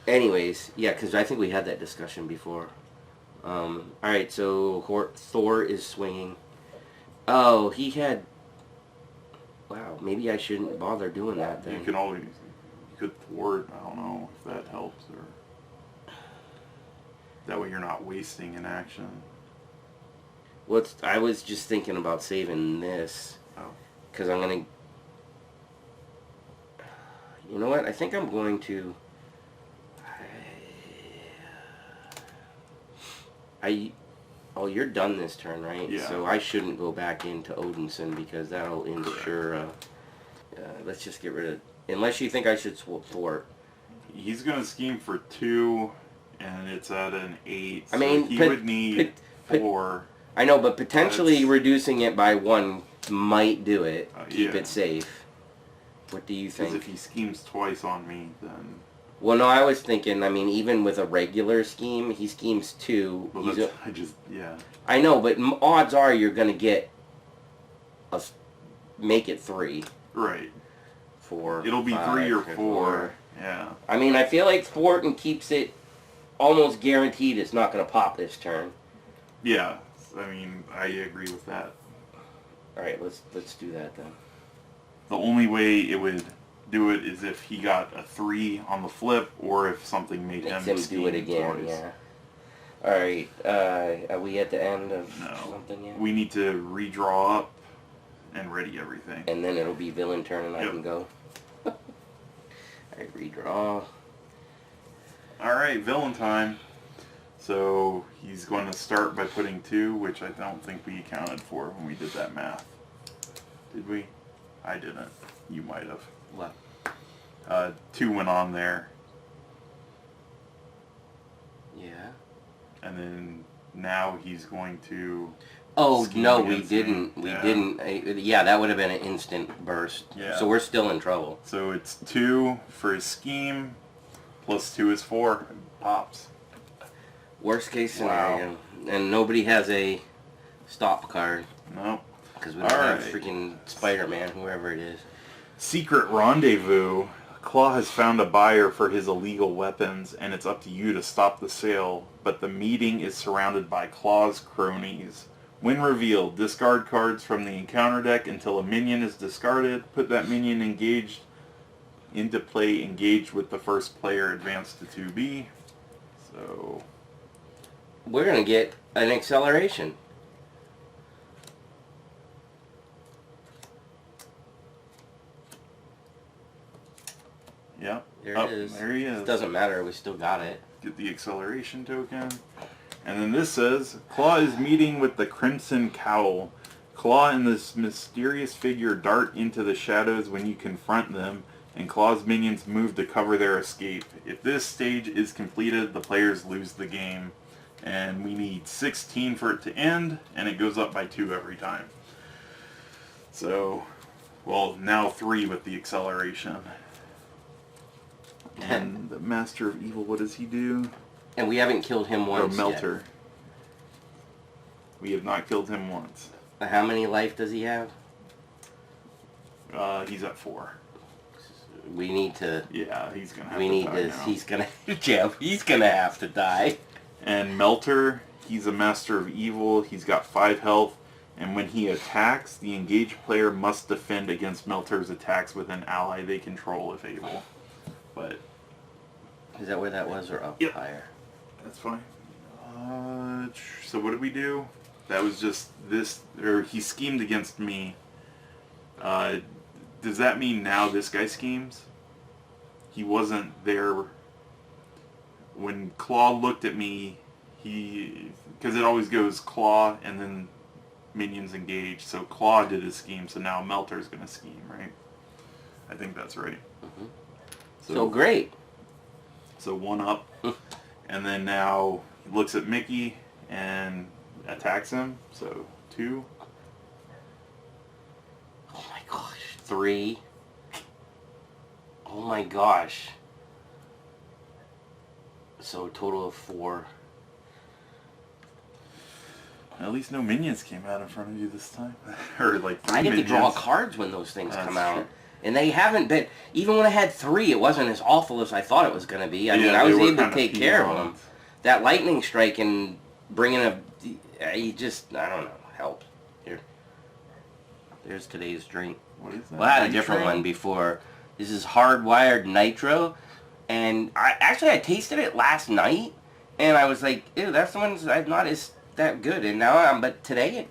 Anyways, yeah, because I think we had that discussion before. Alright, so Thor is swinging. Oh, he had... Wow, maybe I shouldn't bother doing that then. You can always... You could thwart, I don't know if that helps, or... That way you're not wasting an action. Well, I was just thinking about saving this. Oh. Because I'm going to... You know what? I think I'm going to... Oh, you're done this turn, right? Yeah. So I shouldn't go back into Odinson because that'll ensure... let's just get rid of... Unless you think I should thwart. He's going to scheme for 2, and it's at an 8. I mean, so he would need 4. I know, but potentially reducing it by 1 might do it. Keep yeah. it safe. What do you think? Because if he schemes twice on me, then... Well, no, I was thinking, I mean, even with a regular scheme, he schemes 2. Well, yeah. I know, but odds are you're going to get make it 3. Right. 4. It'll be 5, 3 or 4. Yeah. I mean, I feel like thwarting keeps it almost guaranteed it's not going to pop this turn. Yeah. I mean, I agree with that. Alright, let's do that then. The only way it would do it is if he got a 3 on the flip, or if something made him do it again, twice. yeah. Alright, are we at the end of something yet? We need to redraw up and ready everything. And then it'll be villain turn and I can go. Alright, redraw. Alright, villain time. So he's going to start by putting 2, which I don't think we accounted for when we did that math. Did we? I didn't. You might have. What? 2 went on there. Yeah. And then now he's going to... Oh, no, we against didn't. me. We Yeah. didn't. Yeah, that would have been an instant burst. Yeah. So we're still in trouble. So it's 2 for his scheme, plus 2 is 4. Pops. Worst case scenario. Wow. And nobody has a stop card. Nope. Because we don't have freaking Spider-Man, whoever it is. Secret rendezvous. Klaw has found a buyer for his illegal weapons, and it's up to you to stop the sale, but the meeting is surrounded by Klaw's cronies. When revealed, discard cards from the encounter deck until a minion is discarded. Put that minion engaged into play, engaged with the first player, advanced to 2B. So... we're going to get an acceleration. Yep. There it is. There he is. It doesn't matter. We still got it. Get the acceleration token. And then this says, Klaw is meeting with the Crimson Cowl. Klaw and this mysterious figure dart into the shadows when you confront them, and Klaw's minions move to cover their escape. If this stage is completed, the players lose the game. And we need 16 for it to end, and it goes up by 2 every time. So, well, now 3 with the acceleration. And the Master of Evil, what does he do? And we haven't killed him once Melter. yet. We have not killed him once. How many life does he have? He's at 4. We need to... yeah, he's gonna have we to need die to... now. He's gonna... yeah, he's gonna have to die. And Melter, he's a Master of Evil. He's got 5 health. And when he attacks, the engaged player must defend against Melter's attacks with an ally they control if able. But... is that where that was, or up higher? That's fine. So what did we do? That was just this, or he schemed against me. Does that mean now this guy schemes? He wasn't there when Klaw looked at me. Because it always goes Klaw and then minions engage. So Klaw did his scheme, so now Melter's going to scheme, right? I think that's right. Mm-hmm. So great. So 1 up. And then now he looks at Mickey and attacks him. So 2. Oh my gosh. 3. Oh my gosh. So a total of 4. At least no minions came out in front of you this time. Or like 3 I get minions. to draw cards when those things come out. True. And they haven't been... even when I had 3, it wasn't as awful as I thought it was going to be. I mean, I they was were able to kinda take care of peeled. them. That lightning strike and bringing a... you just... I don't know. Help. Here. There's today's drink. What is that? Well, I had a different one before. This is Hardwired Nitro. And I tasted it last night. And I was like, ew, that's the one's not as that good. And now but today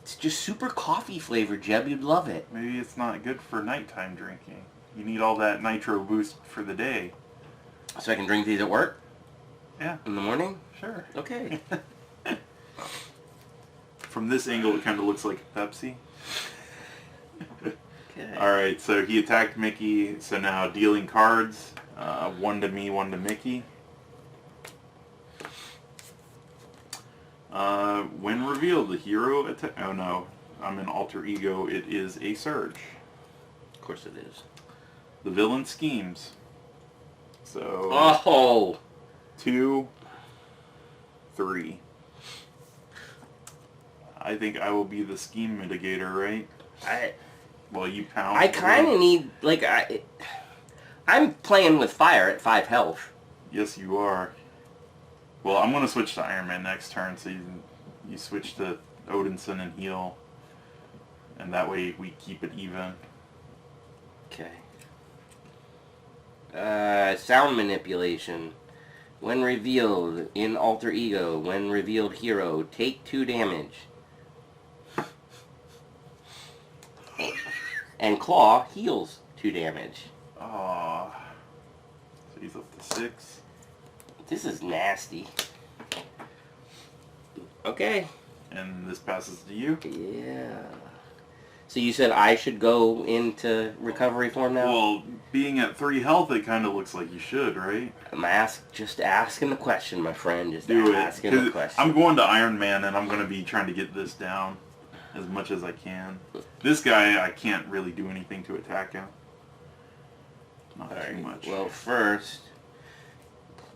it's just super coffee flavored, Jeb. You'd love it. Maybe it's not good for nighttime drinking. You need all that nitro boost for the day. So I can drink these at work? Yeah. In the morning? Sure. Okay. From this angle, it kind of looks like a Pepsi. Okay. Alright, so he attacked Mickey, so now dealing cards. 1 to me, 1 to Mickey. When revealed, the hero attack... oh no, I'm an alter ego. It is a surge. Of course it is. The villain schemes. So... oh! 2, 3. I think I will be the scheme mitigator, right? Well, you pound. I kind of need, like, I'm playing with fire at 5 health. Yes, you are. Well, I'm going to switch to Iron Man next turn, so you switch to Odinson and heal. And that way we keep it even. Okay. Sound manipulation. When revealed in alter ego, when revealed hero, take 2 damage. And Klaw heals 2 damage. Aww. So he's up to 6. This is nasty. Okay. And this passes to you. Yeah. So you said I should go into recovery form now? Well, being at 3 health, it kind of looks like you should, right? I'm just asking the question, my friend. Just Do it. asking the 'Cause question. I'm going to Iron Man, and I'm going to be trying to get this down as much as I can. This guy, I can't really do anything to attack him. Not too much. Well, first,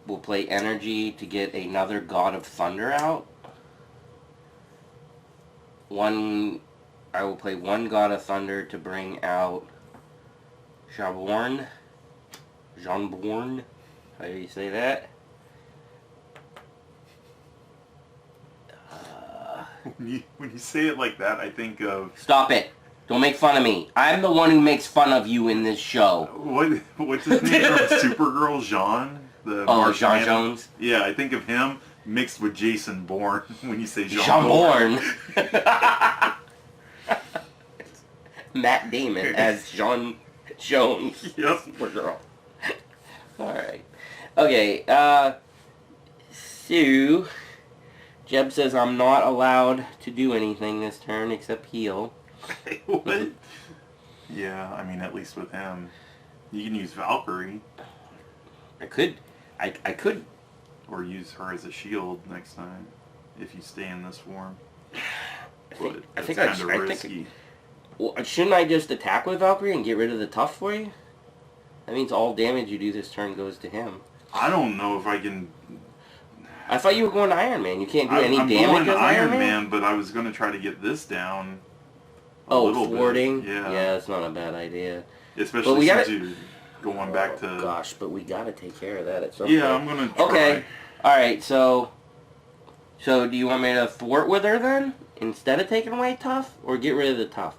we'll play energy to get another God of Thunder out. I will play one God of Thunder to bring out Jaborn. Jeanborn. How do you say that? When you say it like that, I think of... Stop it. Don't make fun of me. I'm the one who makes fun of you in this show. What's his name from Supergirl? Jean? Jean Jones? Yeah, I think of him mixed with Jason Bourne when you say Jean Bourne. Matt Damon as John Jones. Yep. Supergirl. Alright. Okay, so... Jeb says I'm not allowed to do anything this turn except heal. What? Yeah, I mean, at least with him. You can use Valkyrie. I could. Or use her as a shield next time, if you stay in this form. I think it's kind of risky. Well, shouldn't I just attack with Valkyrie and get rid of the tough for you? That means all damage you do this turn goes to him. I don't know if I can... I thought you were going to Iron Man. You can't do any I'm damage going to as Iron Man, but I was going to try to get this down a little thwarting? bit. Yeah. Yeah, that's not a bad idea. Especially since you're going back to... Gosh, but we got to take care of that at some point. point. I'm going to try. Okay. Alright, so do you want me to thwart with her then? Instead of taking away tough? Or get rid of the tough?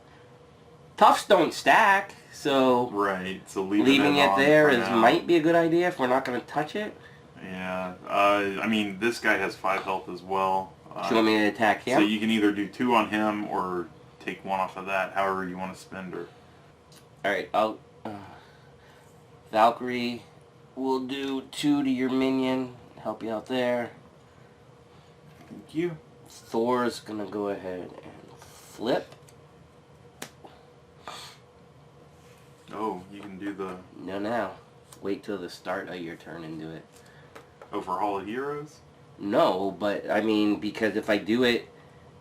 Toughs don't stack, so... Right, so leaving it there might be a good idea if we're not going to touch it. Yeah, I mean, this guy has 5 health as well. Do you want me to attack him? So you can either do 2 on him or take 1 off of that, however you want to spend her. Alright, I'll... Valkyrie will do 2 to your minion. Help you out there. Thank you. Thor's going to go ahead and flip. Oh, you can do the... No. Wait till the start of your turn and do it. Oh, for Hall of Heroes? No, but I mean, because if I do it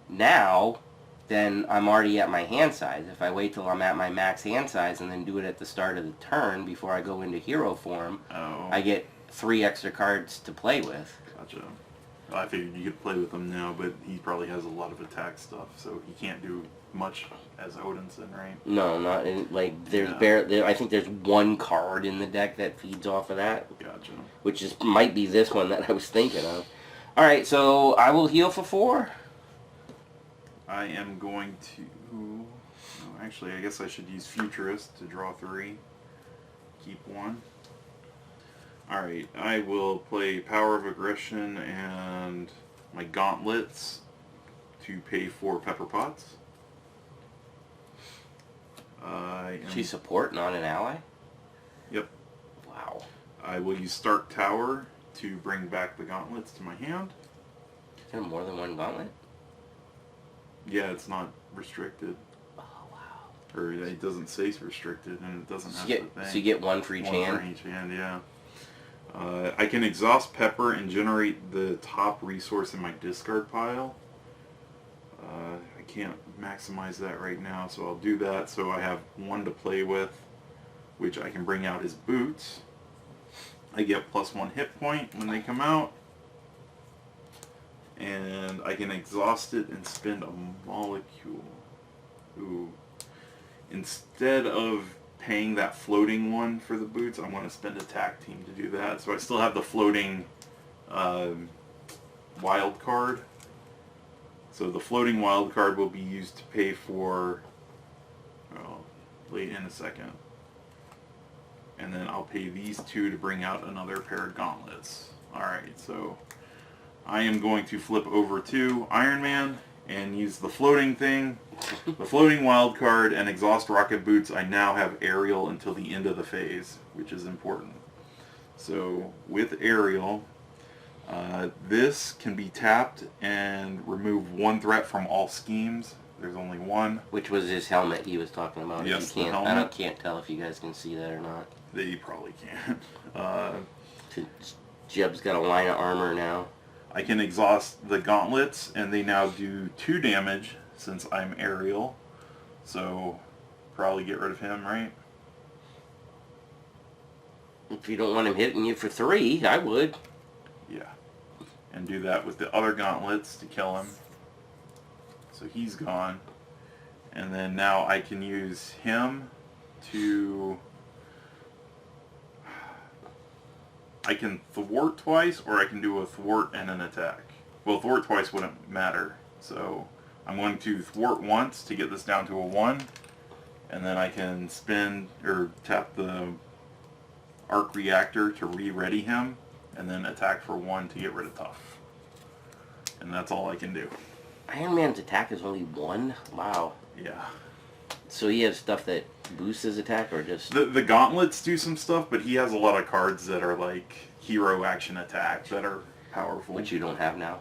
now, then I'm already at my hand size. If I wait till I'm at my max hand size and then do it at the start of the turn before I go into hero form, I get 3 extra cards to play with. Gotcha. Well, I figured you could play with him now, but he probably has a lot of attack stuff, so he can't do much as Odinson, right? No, not in, like, there's I think there's 1 card in the deck that feeds off of that. Gotcha. Which might be this one that I was thinking of. Alright, so I will heal for 4. I am going to... No, actually, I guess I should use Futurist to draw 3. Keep 1. Alright, I will play Power of Aggression and my Gauntlets to pay 4 Pepper Pots. She's support, not an ally? Yep. Wow. I will use Stark Tower to bring back the Gauntlets to my hand. Is there more than 1 gauntlet? Yeah, it's not restricted. Oh, wow. Or it doesn't say it's restricted, and it doesn't have the thing. So you get 1 for each hand? 1 for each hand, yeah. I can exhaust Pepper and generate the top resource in my discard pile. I can't maximize that right now, so I'll do that so I have 1 to play with, which I can bring out as boots. I get +1 hit point when they come out. And I can exhaust it and spend a molecule. Ooh. Instead of paying that floating one for the boots, I want to spend attack team to do that. So I still have the floating wild card. So the floating wild card will be used to pay for... Oh, wait in a second. And then I'll pay these 2 to bring out another pair of gauntlets. Alright, so I am going to flip over to Iron Man and use the floating thing, the floating wild card, and exhaust rocket boots. I now have aerial until the end of the phase, which is important. So with aerial, this can be tapped and remove 1 threat from all schemes. There's only one. Which was his helmet he was talking about. Yes, you can't, the helmet. I can't tell if you guys can see that or not. They probably can't. Jeb's got a line of armor now. I can exhaust the gauntlets, and they now do 2 damage since I'm aerial. So, probably get rid of him, right? If you don't want him hitting you for 3, I would. Yeah. And do that with the other gauntlets to kill him. So he's gone. And then now I can use him to... I can thwart twice, or I can do a thwart and an attack. Well, thwart twice wouldn't matter. So I'm going to thwart once to get this down to a 1. And then I can spin, or tap the arc reactor to re-ready him. And then attack for 1 to get rid of tough. And that's all I can do. Iron Man's attack is only 1? Wow. Yeah. So he has stuff that boosts his attack, or just... The gauntlets do some stuff, but he has a lot of cards that are like hero action attack that are powerful. Which you don't have now.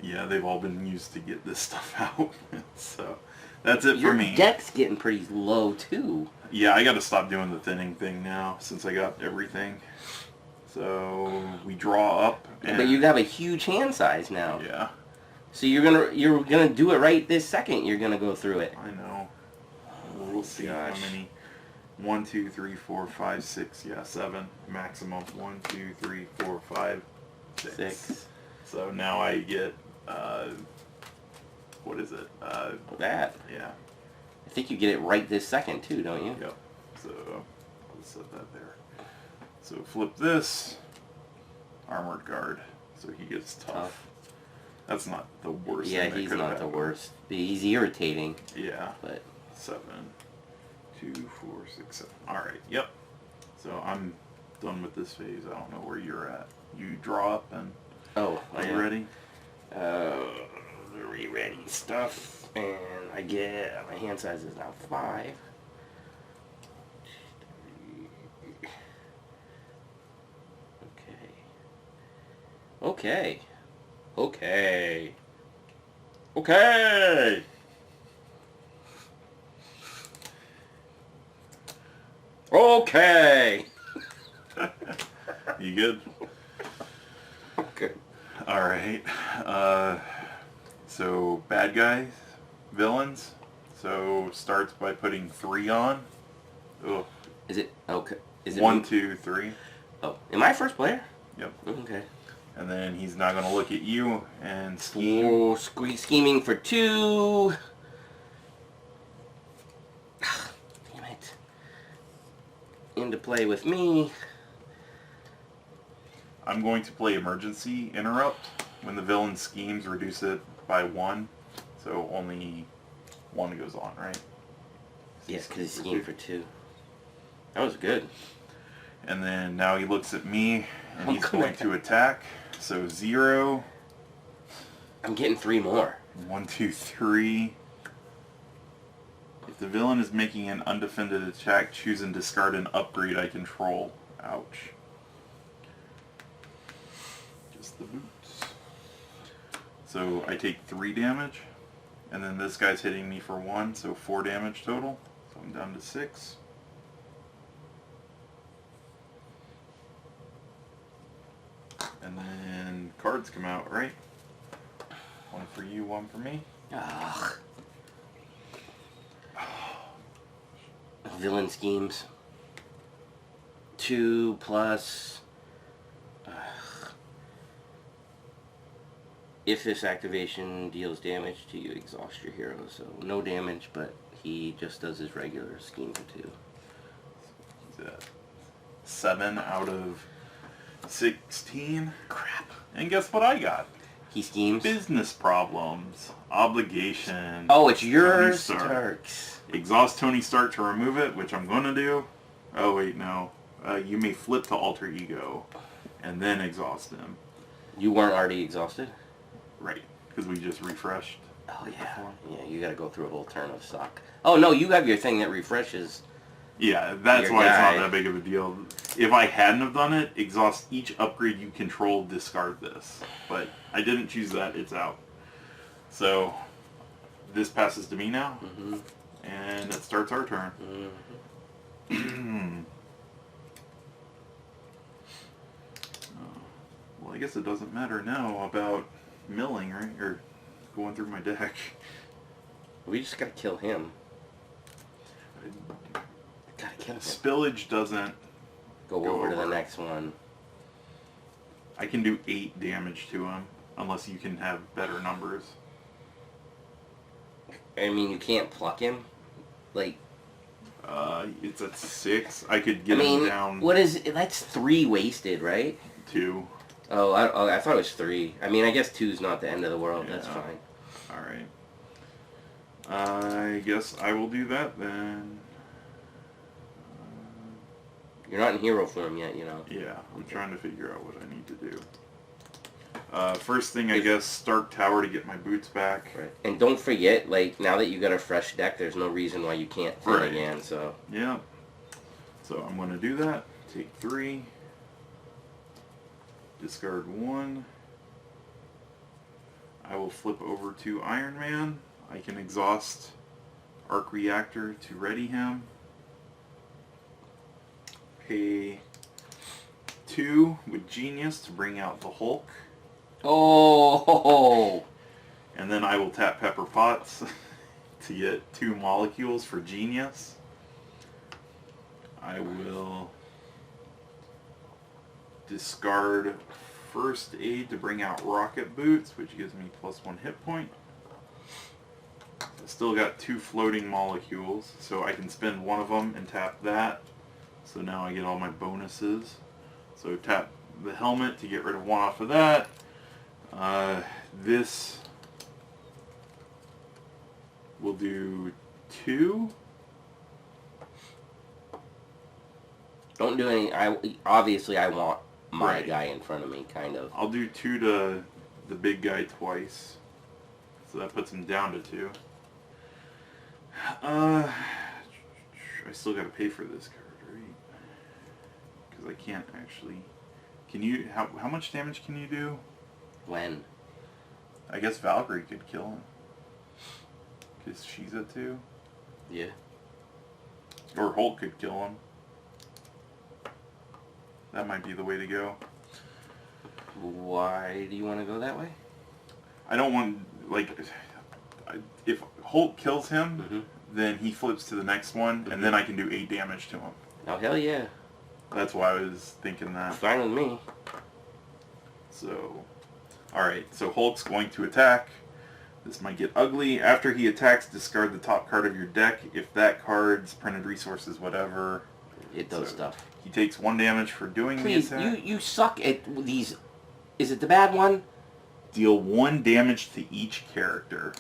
Yeah, they've all been used to get this stuff out. So that's it Your for me. Your deck's getting pretty low, too. Yeah, I gotta stop doing the thinning thing now, since I got everything. So we draw up. And but you have a huge hand size now. Yeah. So you're gonna do it right this second. You're gonna go through it. I know. We'll see how many. 1, 2, 3, 4, 5, 6. Yeah, 7 maximum. 1, 2, 3, 4, 5, 6. So now I get what is it? That. Yeah. I think you get it right this second too, don't you? Yep. So let's set that there. So flip this. Armored guard. So he gets tough. That's not the worst. Yeah, thing he's not the worst. He's irritating. Yeah. But 7, 2, 4, 6, 7. All right. Yep. So I'm done with this phase. I don't know where you're at. You draw up and. Oh, are you ready? Ready stuff, and I get my hand size is now 5. Okay. Okay. Okay. Okay. You good? Okay. All right. So bad guys, villains. So starts by putting 3 on. Oh. Is it okay? Is it 1, 2, 3? Oh, am I first player? Yep. Okay. And then he's not going to look at you and scheme. Oh, scheming for 2. Damn it. Into play with me. I'm going to play emergency interrupt. When the villain schemes, reduce it by 1. So only 1 goes on, right? Yes, because he schemed for 2. That was good. And then now he looks at me and he's going to attack. So 0. I'm getting 3 more. 1, 2, 3. If the villain is making an undefended attack, choose and discard an upgrade I control. Ouch. Just the boots. So I take 3 damage. And then this guy's hitting me for 1, so 4 damage total. So I'm down to 6. And then cards come out, right? 1 for you, 1 for me. Ugh. Villain schemes. 2 plus... If this activation deals damage to you, exhaust your hero. So no damage, but he just does his regular scheme for 2. He's at 7 out of 16. Crap. And guess what I got? He schemes. Business problems. Obligation. Oh, it's yours, Tony Stark. Starks. Exhaust Tony Stark to remove it, which I'm going to do. Oh, wait, no. You may flip to alter ego and then exhaust him. You weren't already exhausted? Right, because we just refreshed. Oh, yeah. Yeah, you got to go through a whole turn of suck. Oh, no, you have your thing that refreshes. Yeah, that's Your why guy. it's not that big of a deal. If I hadn't have done it, exhaust each upgrade you control, discard this. But I didn't choose that, it's out. So, this passes to me now, Mm-hmm. and it starts our turn. Mm-hmm. Well, I guess it doesn't matter now about milling, right? Or going through my deck. We just gotta kill him. Gotta kill him. Spillage doesn't Go over to the next one. I can do 8 damage to him, unless you can have better numbers. I mean, you can't pluck him? Like... It's at 6. I could get him down... what is... That's 3 wasted, right? 2. Oh, I thought it was 3. I mean, I guess 2's not the end of the world. Yeah. That's fine. Alright. I guess I will do that then. You're not in hero form yet, you know. Yeah, I'm trying to figure out what I need to do. First thing, I guess, Stark Tower to get my boots back. Right. And don't forget, like, now that you got a fresh deck, there's no reason why you can't thin again, so... Yeah. So I'm going to do that. Take 3. Discard 1. I will flip over to Iron Man. I can exhaust Arc Reactor to ready him. Pay 2 with Genius to bring out the Hulk. Oh! And then I will tap Pepper Potts to get 2 molecules for Genius. I will discard First Aid to bring out Rocket Boots, which gives me +1 hit point. I still got 2 floating molecules, so I can spend one of them and tap that. So now I get all my bonuses. So tap the helmet to get rid of 1 off of that. This will do 2. Don't do any... obviously, I want my guy in front of me, kind of. I'll do 2 to the big guy twice. So that puts him down to 2. I still gotta pay for this card, right? Because I can't actually... Can you... How much damage can you do? When? I guess Valkyrie could kill him. Because she's at 2. Yeah. Or Hulk could kill him. That might be the way to go. Why do you want to go that way? I don't want, like, if Hulk kills him, then he flips to the next one, and then I can do 8 damage to him. Oh, hell yeah. That's why I was thinking that. Fine with me. So, alright, so Hulk's going to attack. This might get ugly. After he attacks, discard the top card of your deck. If that card's printed resources, whatever. It does stuff. He takes 1 damage for doing the attack. You suck at these... Is it the bad one? Deal 1 damage to each character.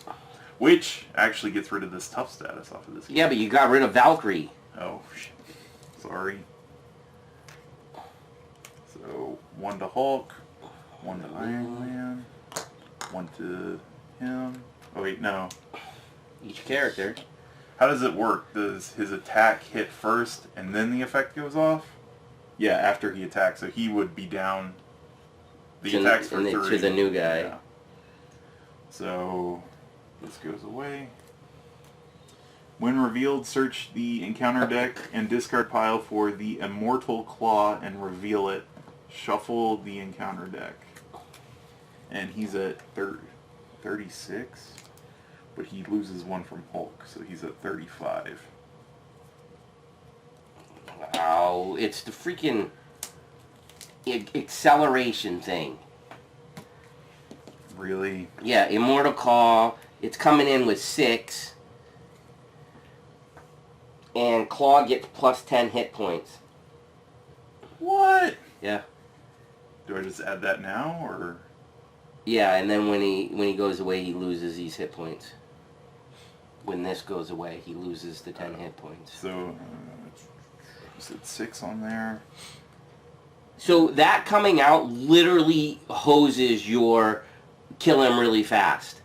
Which actually gets rid of this tough status off of this. Yeah, but you got rid of Valkyrie. Oh, shit. Sorry. So, 1 to Hulk, 1 to Iron Man, 1 to him. Oh wait, no. Each character. How does it work? Does his attack hit first and then the effect goes off? Yeah, after he attacks, so he would be down. The attacks for 30. To the new guy. Yeah. So, this goes away. When revealed, search the encounter deck and discard pile for the Immortal Klaw and reveal it. Shuffle the encounter deck. And he's at 36, but he loses 1 from Hulk, so he's at 35. Wow, it's the freaking acceleration thing. Really? Yeah, Immortal Claw, it's coming in with 6. And Claw gets plus 10 hit points. What? Yeah. Do I just add that now, or? Yeah, and then when he goes away, he loses these hit points. When this goes away, he loses the 10 hit points. So, is it 6 on there? So that coming out literally hoses your kill him really fast.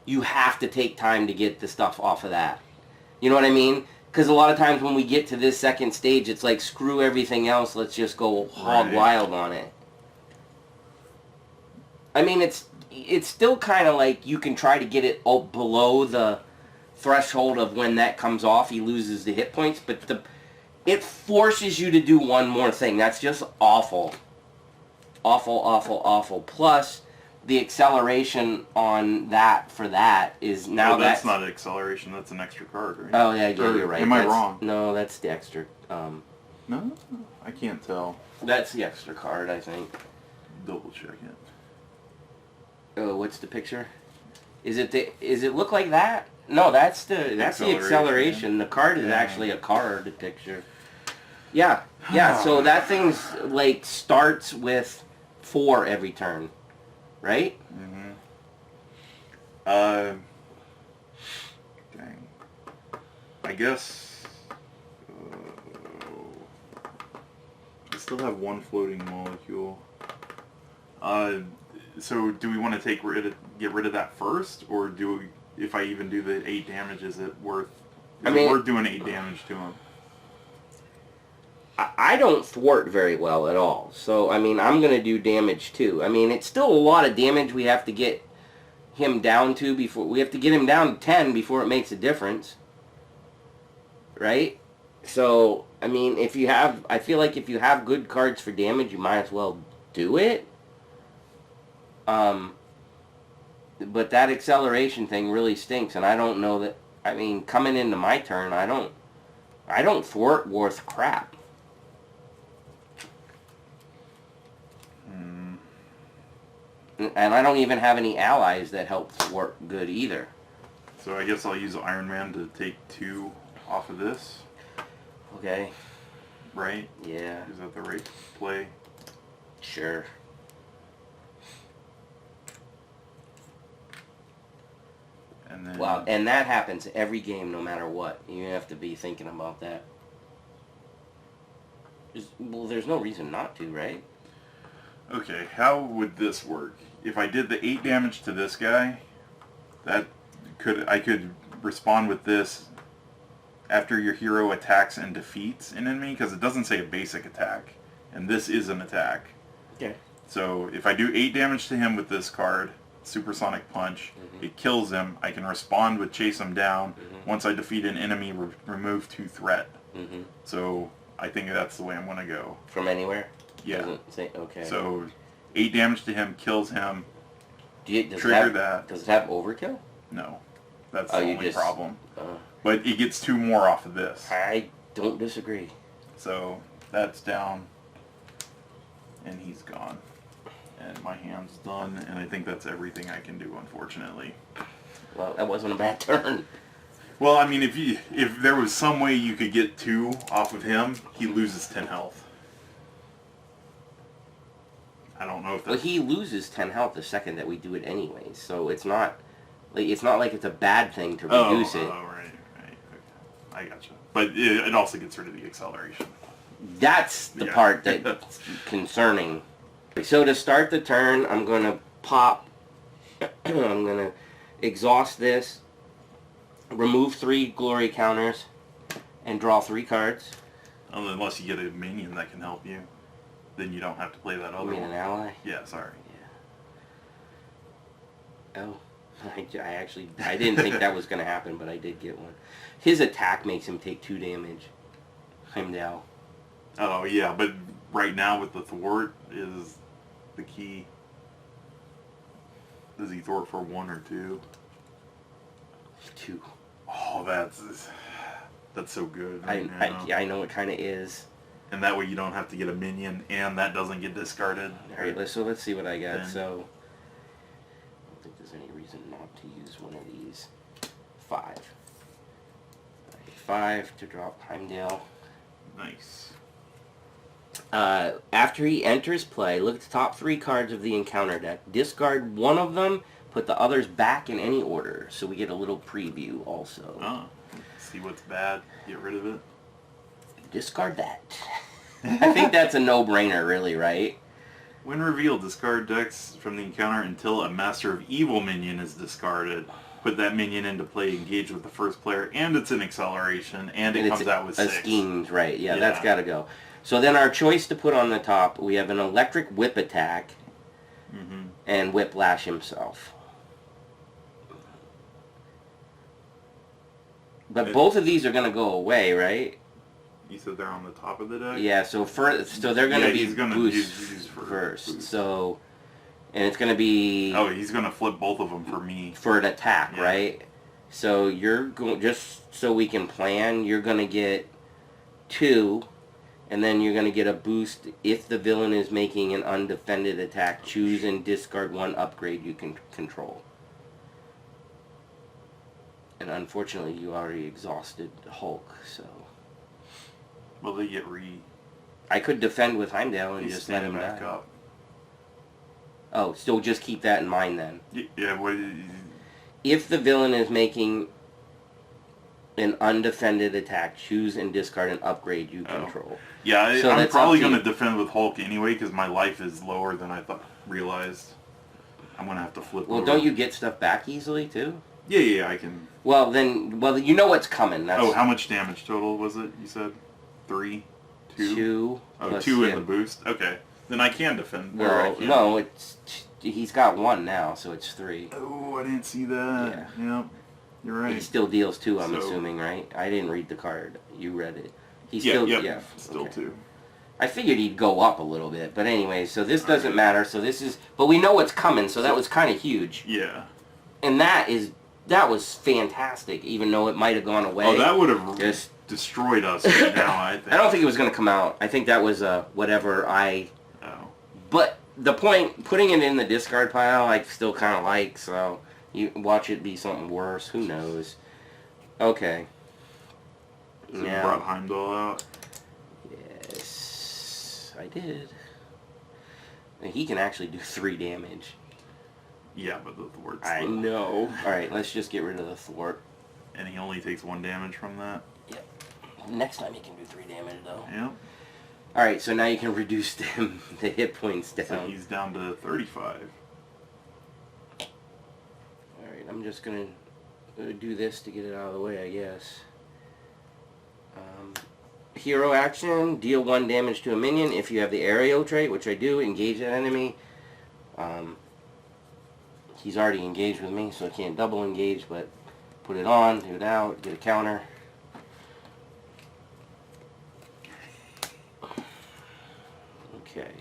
You have to take time to get the stuff off of that. You know what I mean? Because a lot of times when we get to this second stage, it's like, screw everything else, let's just go hog wild on it. I mean, it's it's still kind of like you can try to get it below the threshold of when that comes off, he loses the hit points, but it forces you to do one more thing. That's just awful. Awful, awful, awful. Plus, the acceleration on that is now that's not an acceleration, that's an extra card, right? Oh, yeah, you're right. Am I wrong? No, that's the extra. No? I can't tell. That's the extra card, I think. Double check it. Oh, what's the picture? Is it look like that? No, that's the acceleration. The card is actually a card picture. Yeah. So that thing's like starts with 4 every turn, right? Mm-hmm. Dang. I guess. I still have 1 floating molecule. So do we want to get rid of that first, or if I even do the 8 damage, is it worth? We're doing 8 damage to him. I don't thwart very well at all, so I mean I'm gonna do damage too. I mean it's still a lot of damage we have to get him down to before we have to get him down to 10 before it makes a difference, right? So I mean I feel like if you have good cards for damage, you might as well do it. But that acceleration thing really stinks, and I don't know that. I mean, coming into my turn, I don't thwart worth crap. And I don't even have any allies that help thwart good either. So I guess I'll use Iron Man to take 2 off of this. Okay. Right? Yeah. Is that the right play? Sure. And then, wow, and that happens every game no matter what. You have to be thinking about that. There's no reason not to, right? Okay, how would this work? If I did the 8 damage to this guy, I could respond with this after your hero attacks and defeats an enemy, because it doesn't say a basic attack, and this is an attack. Okay. So if I do 8 damage to him with this card, Supersonic Punch, it kills him. I can respond with Chase him down. Once I defeat an enemy, remove 2 threat. So I think that's the way I'm going to go. From anywhere? Yeah. Doesn't say, okay. So 8 damage to him, kills him. Does trigger that. Does it have overkill? No. That's the only problem. Uh, But it gets 2 more off of this. I don't disagree. So that's down. And he's gone. And my hand's done, and I think that's everything I can do, unfortunately. Well, that wasn't a bad turn. Well, I mean, if there was some way you could get 2 off of him, he loses 10 health. I don't know if that's... Well, he loses 10 health the second that we do it anyway, so it's not like it's a bad thing to reduce it. Oh, right. Okay. I gotcha. But it also gets rid of the acceleration. That's the part that's concerning. So to start the turn, I'm going to pop, I'm going to exhaust this, remove 3 glory counters, and draw 3 cards. Unless you get a minion that can help you. Then you don't have to play that other one. You mean an ally? Yeah, sorry. Yeah. Oh, I didn't think that was going to happen, but I did get one. His attack makes him take 2 damage. Heimdall. Oh, yeah, but right now with the thwart is the key. Does he thwart for 1 or 2? 2. Oh, that's so good. I know it kind of is. And that way you don't have to get a minion, and that doesn't get discarded. All right, so let's see what I got. So, I don't think there's any reason not to use one of these. 5. I get 5 to drop Heimdall. Nice. After he enters play, look at the top 3 cards of the encounter deck. Discard one of them, put the others back in any order. So we get a little preview also. Oh, see what's bad, get rid of it. Discard that. I think that's a no-brainer, really, right? When revealed, discard decks from the encounter until a Master of Evil minion is discarded. Put that minion into play, engage with the first player, and it's an acceleration, and it comes out with 6. Schemes, right. Yeah, that's got to go. So then our choice to put on the top, we have an electric whip attack. and whiplash himself. But both of these are going to go away, right? You said they're on the top of the deck? Yeah, so they're going to be boost first. Boost. So, and it's going to be... Oh, he's going to flip both of them for me. For an attack, right? So you're going, just so we can plan, you're going to get 2, and then you're going to get a boost if the villain is making an undefended attack. Choose and discard 1 upgrade you can control. And unfortunately, you already exhausted Hulk, so... Will they get I could defend with Heimdall and just let him die. Up. Oh, so just keep that in mind then. Yeah, what... If the villain is making an undefended attack, choose and discard an upgrade you control. Yeah, so I'm probably going to defend with Hulk anyway because my life is lower than I realized. I'm going to have to flip over. Don't you get stuff back easily too? Yeah, I can. Well, you know what's coming. Oh, how much damage total was it, you said? 3? 2? 2. Oh, 2 in the boost? Okay. Then I can defend. Well, no, he's got 1 now, so it's 3. Oh, I didn't see that. Yeah. You're right. He still deals 2, I'm assuming, right? I didn't read the card. You read it. Still okay. 2. I figured he'd go up a little bit, but anyway, so this doesn't matter. So this is, but we know what's coming, so that was kind of huge. Yeah. And that was fantastic, even though it might have gone away. Oh, that would have just destroyed us right now, I think. I don't think it was going to come out. I think that was whatever I... Oh. But the point, putting it in the discard pile, I still kind of like, so you watch it be something worse. Who knows? Okay. So you brought Heimdall out? Yes, I did. And he can actually do 3 damage. Yeah, but the thwart's I know. Alright, let's just get rid of the thwart. And he only takes 1 damage from that? Yep. Next time he can do 3 damage, though. Yep. Alright, so now you can reduce the hit points down. So he's down to 35. Alright, I'm just going to do this to get it out of the way, I guess. Hero action, deal 1 damage to a minion. If you have the aerial trait, which I do, engage that enemy. He's already engaged with me, so I can't double engage, but put it on, do it out, get a counter. Okay.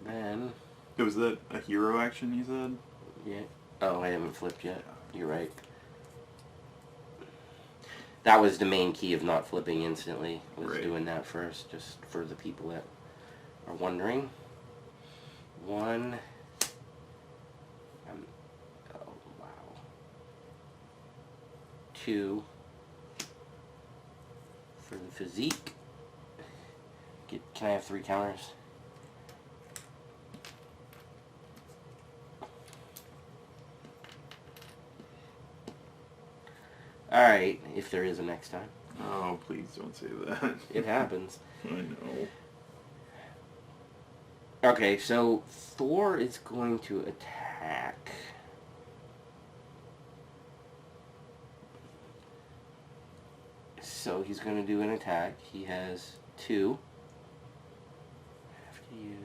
Then... Was that a hero action you said? Yeah. Oh, I haven't flipped yet. You're right. That was the main key of not flipping instantly, was doing that first, just for the people that are wondering. 1... oh, wow. 2 for the physique. Can I have 3 counters? Alright, if there is a next time. Oh, please don't say that. It happens. I know. Okay, so Thor is going to attack. So he's going to do an attack. He has 2. After you...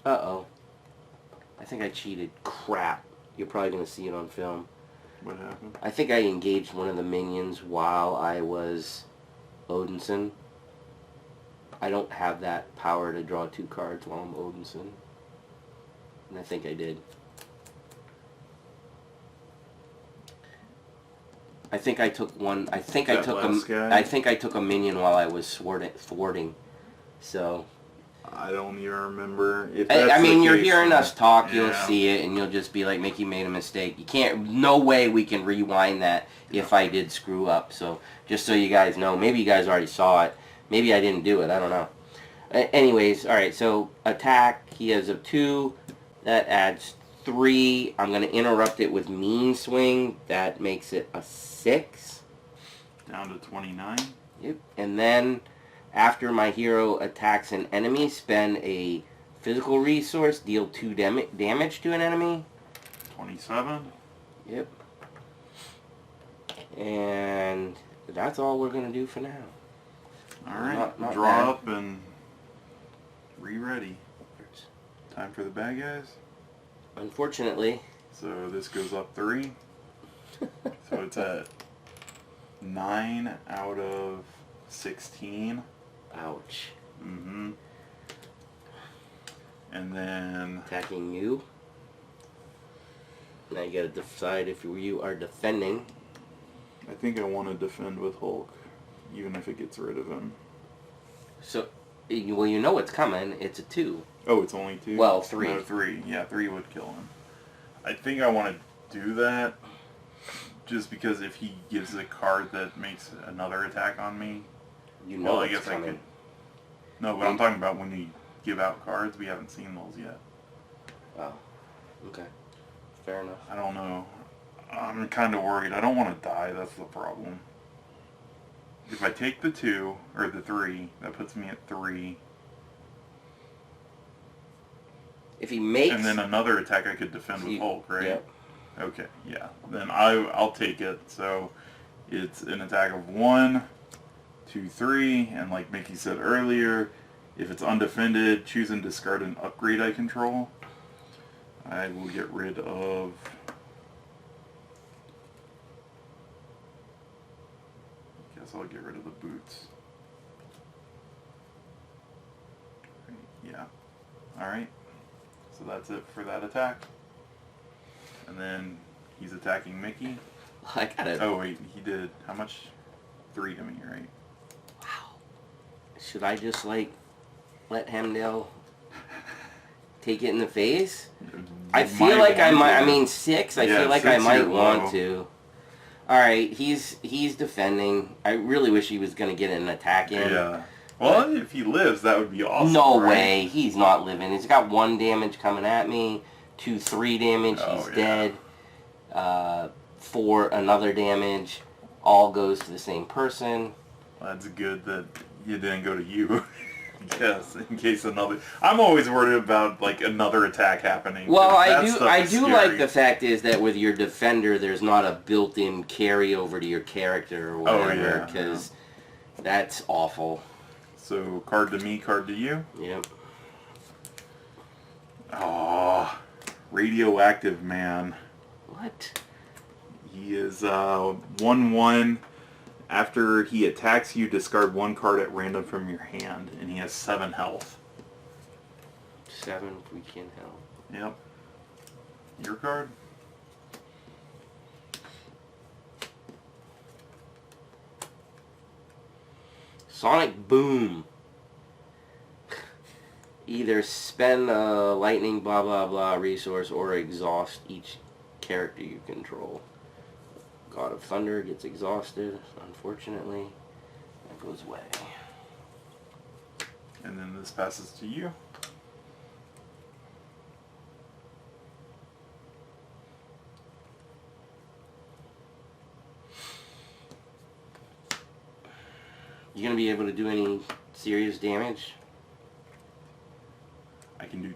Uh-oh. I think I cheated. Crap. You're probably going to see it on film. What happened? I think I engaged one of the minions while I was Odinson. I don't have that power to draw 2 cards while I'm Odinson. And I think I did. I think I took one. I think I took a minion while I was thwarting. So I don't even remember. If I mean, you're hearing us talk. Yeah. You'll see it, and you'll just be like, "Mickey made a mistake." You can't. No way we can rewind that if I did screw up. So just so you guys know, maybe you guys already saw it. Maybe I didn't do it. I don't know. Anyways, all right. So attack. He has a 2. That adds 3. I'm going to interrupt it with mean swing. That makes it a 6. Down to 29. Yep. And then after my hero attacks an enemy, spend a physical resource, deal 2 damage to an enemy. 27. Yep. And that's all we're going to do for now. Alright, not draw bad. up and re-ready. Time for the bad guys. Unfortunately. So this goes up 3. So it's at 9 out of 16. Ouch. Mm-hmm. And then... Attacking you. Now you gotta decide if you are defending. I think I want to defend with Hulk, even if it gets rid of him. So, well, you know what's coming. It's a 2. Oh, it's only 2? Well, 3. No, 3. Yeah, 3 would kill him. I think I want to do that just because if he gives a card that makes another attack on me, You know well, I what's guess coming. I could... No, but I'm talking about when you give out cards. We haven't seen those yet. Oh, okay. Fair enough. I don't know. I'm kind of worried. I don't want to die. That's the problem. If I take the 2, or the 3, that puts me at 3. If he makes... And then another attack I could defend with Hulk, right? Yep. Okay, yeah. Then I'll take it. So it's an attack of 1, 2, 3, and like Mickey said earlier, if it's undefended, choose and discard an upgrade I control. I will get rid of... Guess I'll get rid of the boots. Yeah. Alright. So that's it for that attack. And then he's attacking Mickey. I gotta... Oh wait, he did... How much? 3 to me, right? Wow. Should I just, like, let Hemdale take it in the face? I feel like I might... I mean, 6. I feel like I might want to. Alright, he's defending. I really wish he was going to get an attack in. Yeah. Well, if he lives, that would be awesome. No right? way. He's not living. He's got 1 damage coming at me. 2, 3 damage. Oh, He's yeah. dead. 4, another damage. All goes to the same person. That's good that you didn't go to you. Yes, in case another... I'm always worried about, like, another attack happening. Well, I do scary. like the fact is that with your defender, there's not a built-in carryover to your character or whatever, because that's awful. So, card to me, card to you? Yep. Oh, radioactive man. What? He is 1/1. After he attacks you, discard 1 card at random from your hand, and he has 7 health. 7 weekend health. Yep. Your card? Sonic Boom. Either spend a lightning blah blah blah resource or exhaust each character you control. God of Thunder gets exhausted, unfortunately. That goes away. And then this passes to you. You gonna be able to do any serious damage? I can do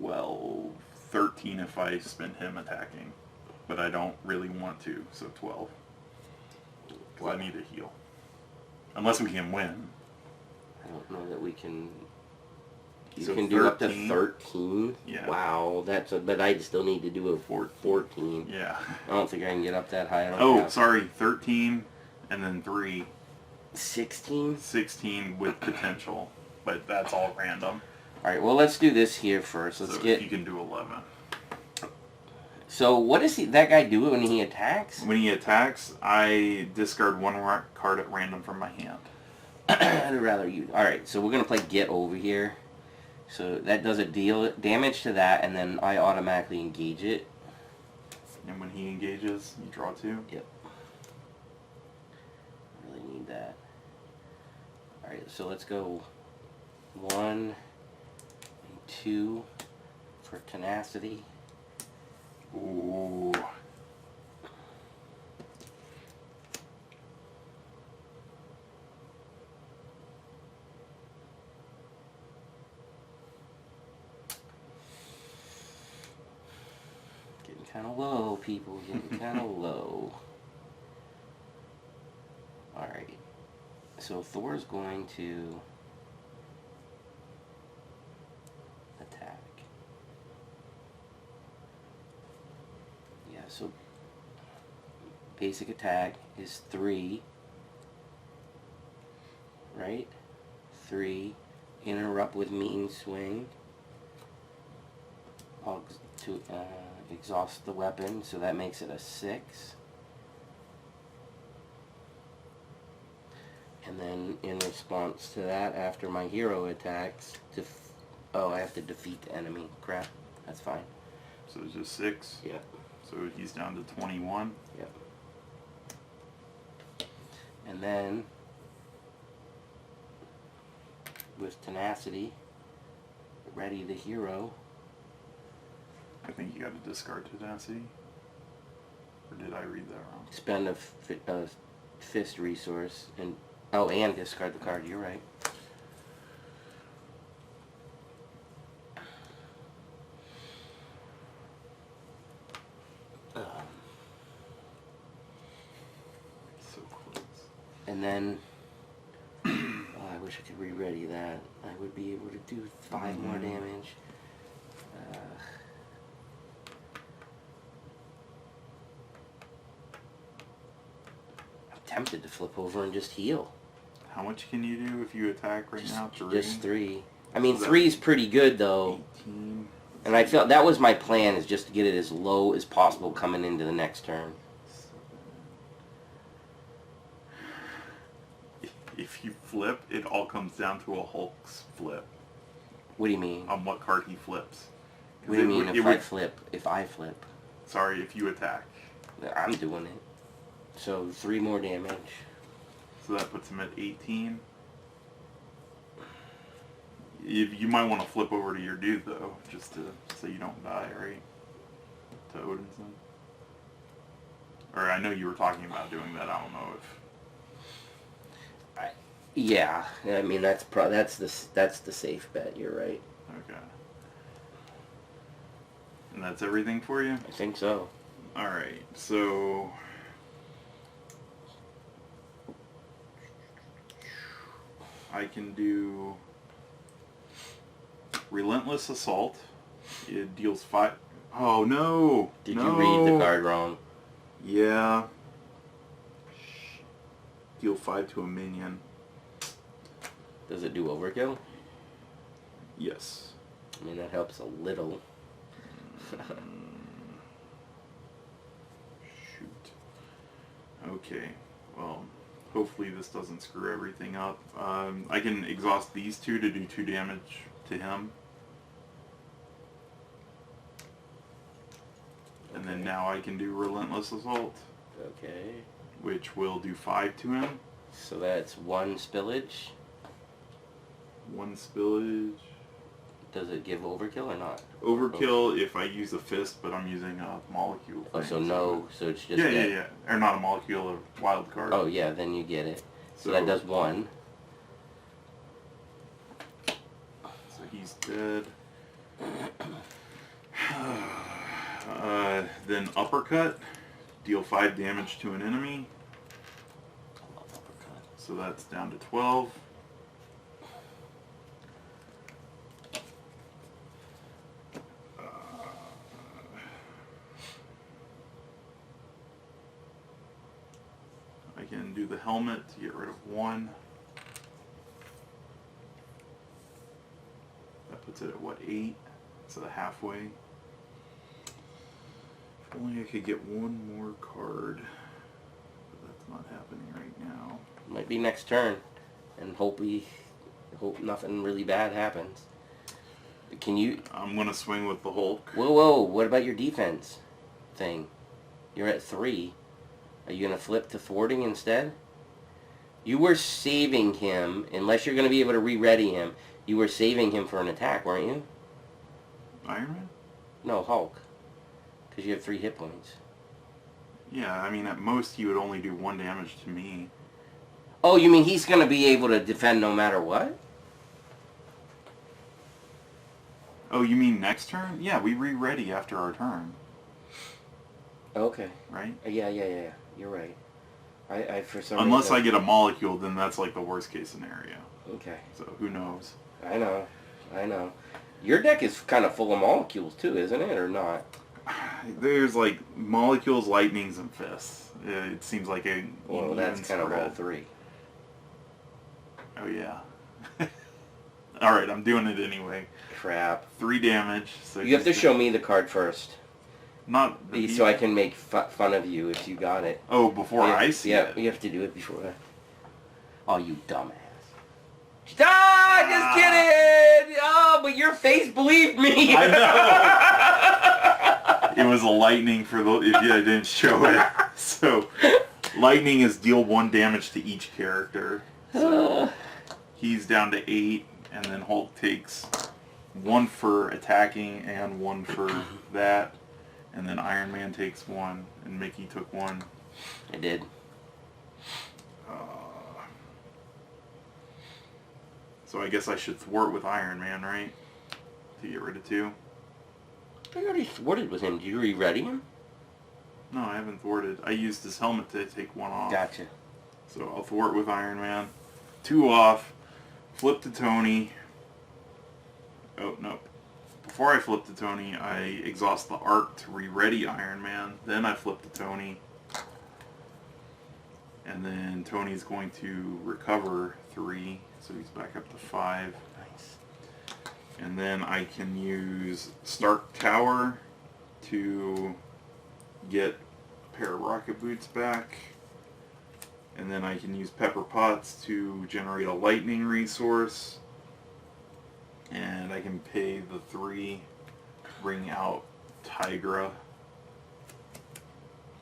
12, 13 if I spend him attacking. But I don't really want to, so 12. Because I need to heal. Unless we can win. I don't know that we can... You So can do up to 13? 13? Yeah. Wow, that's a, but I still need to do a 14. Yeah. I don't think I can get up that high. I don't Oh, have sorry, 13, and then 3. 16? 16 with potential, but that's all random. Alright, well let's do this here first. Let's So get... you can do 11. So what does that guy do when he attacks? When he attacks, I discard 1 card at random from my hand. I'd rather you... Alright, so we're going to play Get Over here. So that does a deal damage to that, and then I automatically engage it. And when he engages, you draw 2. Yep. I really need that. Alright, so let's go 1 and 2 for tenacity. Ooh. Getting kind of low, people. Getting kind of low. Alright. so Thor's going to attack. Yeah, so basic attack is 3, right? 3. Interrupt with mean swing. To exhaust the weapon, so that makes it a 6. And then in response to that, after my hero attacks, oh, I have to defeat the enemy. Crap, that's fine. So it's just 6? Yep. So he's down to 21? Yep. And then, with tenacity, ready the hero. I think you got to discard tenacity. Or did I read that wrong? Spend a fist resource and and discard the card. You're right. So close. And then, I wish I could re-ready that. I would be able to do 5 more damage. I'm tempted to flip over and just heal. How much can you do if you attack right now? 3? Just 3. I mean, 3 is pretty good though. 18. And I felt that was my plan, is just to get it as low as possible coming into the next turn. If you flip, it all comes down to a Hulk's flip. What do you mean? On what card he flips. What do you mean if I flip? If I flip? Sorry, if you attack. I'm doing it. So 3 more damage. So that puts him at 18. You might want to flip over to your dude though, just to so you don't die, right? To Odinson. Or I know you were talking about doing that. I don't know if. Yeah, I mean that's the safe bet. You're right. Okay. And that's everything for you? I think so. All right. So. I can do Relentless Assault. It deals 5. Oh no! Did you read the card wrong? Yeah. Deal 5 to a minion. Does it do overkill? Yes. I mean, that helps a little. Shoot. Okay. Well, hopefully this doesn't screw everything up. I can exhaust these 2 to do 2 damage to him. And then now I can do Relentless Assault. Okay. Which will do 5 to him. So that's 1 spillage. 1 spillage. Does it give overkill or not? Overkill if I use a fist, but I'm using a molecule. Oh, so no. So it's just... Yeah. Or not a molecule, a wild card. Oh, yeah, then you get it. So that does 1. So he's dead. Then Uppercut. Deal 5 damage to an enemy. I love uppercut. So that's down to 12. I can do the helmet to get rid of 1. That puts it at what, 8? So halfway. If only I could get 1 more card. But that's not happening right now. Might be next turn, and hope nothing really bad happens. Can you? I'm gonna swing with the Hulk. Whoa! What about your defense thing? You're at 3. Are you gonna flip to thwarting instead? You were saving him, unless you're gonna be able to re-ready him. You were saving him for an attack, weren't you? Iron Man? No, Hulk. Because you have 3 hit points. Yeah, I mean at most he would only do 1 damage to me. Oh, you mean he's gonna be able to defend no matter what? Oh, you mean next turn? Yeah, we re-ready after our turn. Okay. Right? Yeah. You're right. I for some Unless reason... I get a molecule, then that's like the worst case scenario. Okay. So who knows? I know. Your deck is kind of full of molecules too, isn't it, or not? There's like molecules, lightnings, and fists. It seems like a Well, that's kind of all 3. Oh yeah. All right, I'm doing it anyway. Crap. 3 damage. So You have to show me the card first. Not so I can make fun of you if you got it. Oh, before I see it. Yeah, you have to do it before that. Oh, you dumbass. Ah, just kidding! Oh, but your face believed me! I know! It was a lightning for the... If I didn't show it. So, lightning is deal 1 damage to each character. So, he's down to 8, and then Hulk takes 1 for attacking and 1 for that. And then Iron Man takes 1, and Mickey took 1. I did. So I guess I should thwart with Iron Man, right? To get rid of 2. I already thwarted with him. Did you re-ready him? No, I haven't thwarted. I used his helmet to take 1 off. Gotcha. So I'll thwart with Iron Man. 2 off. Flip to Tony. Oh, no. Before I flip to Tony, I exhaust the arc to re-ready Iron Man. Then I flip to Tony. And then Tony's going to recover 3. So he's back up to 5. Nice. And then I can use Stark Tower to get a pair of rocket boots back. And then I can use Pepper Potts to generate a lightning resource. And I can pay the 3, bring out Tigra.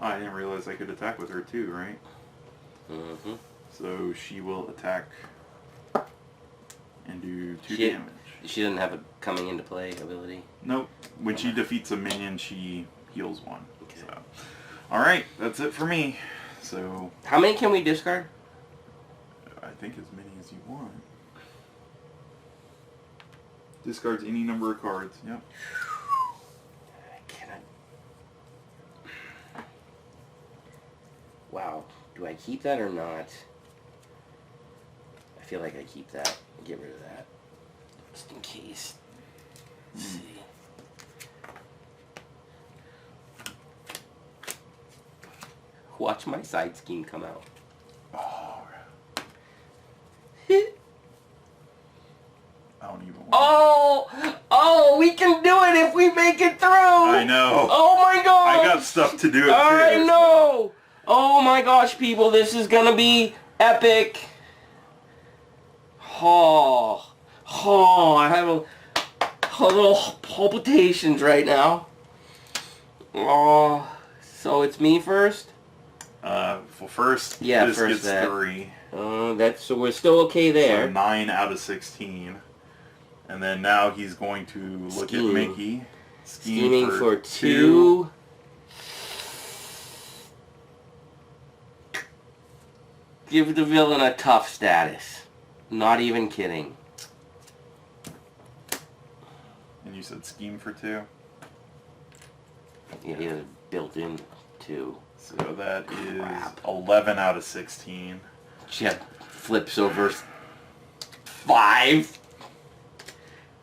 Oh, I didn't realize I could attack with her too, right? Mm-hmm. So she will attack and do 2 damage. She doesn't have a coming into play ability? Nope. When she defeats a minion, she heals 1. Okay. So, alright, that's it for me. So, how many can we discard? I think as many as you want. Discards any number of cards. Yep. I cannot. Wow. Do I keep that or not? I feel like I keep that. Get rid of that. Just in case. Let's see. Watch my side scheme come out. Oh. I don't even want Oh, we can do it if we make it through. I know. Oh my god. I got stuff to do it too. I know. Oh my gosh, people, this is gonna be epic. Oh, I have a little palpitations right now. Oh, so it's me first? Well, first, Yeah, this first gets that. 3. So we're still okay there. So 9 out of 16. And then now he's going to look at Mickey. Scheming for 2. Give the villain a tough status. Not even kidding. And you said scheme for 2? Yeah, he has built in 2. So that is Crap. 11 out of 16. Jet flips over 5.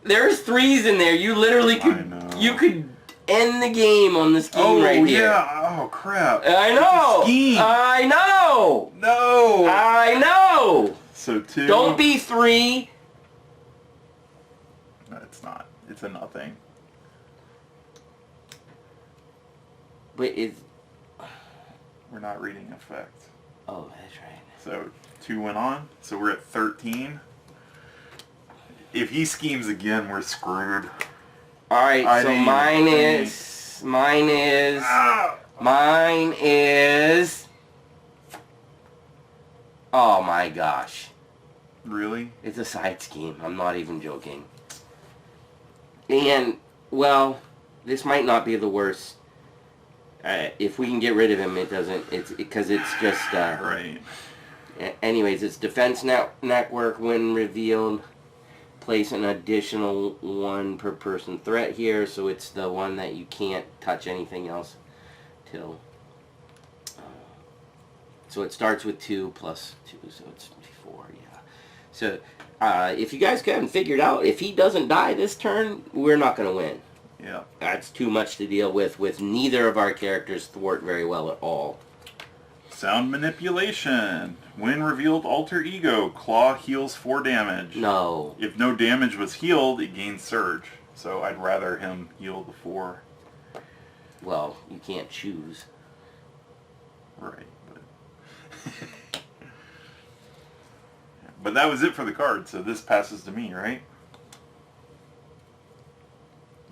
There's 3s in there. You literally could. I know. You could end the game on the scheme right here. Yeah. Oh crap. I know. Scheme. I know. No. I know. So 2. Don't be 3. No, it's not. It's a nothing. But it's. We're not reading effect. Oh, that's right. So 2 went on. So we're at 13. If he schemes again, we're screwed. Alright, so mine is... Oh my gosh. Really? It's a side scheme. I'm not even joking. And, well, this might not be the worst. If we can get rid of him, it doesn't... Because it's just... Right. Anyways, it's Defense Network when revealed. Place an additional 1 per person threat here, so it's the one that you can't touch anything else till So it starts with 2 plus 2, so it's 4, yeah. So if you guys haven't figured out, if he doesn't die this turn, we're not going to win. Yeah. That's too much to deal with neither of our characters thwart very well at all. Sound manipulation. When revealed alter ego, Klaw heals 4 damage. No. If no damage was healed, it gains surge. So I'd rather him heal the 4. Well, you can't choose. Right, but... but that was it for the card, so this passes to me, right?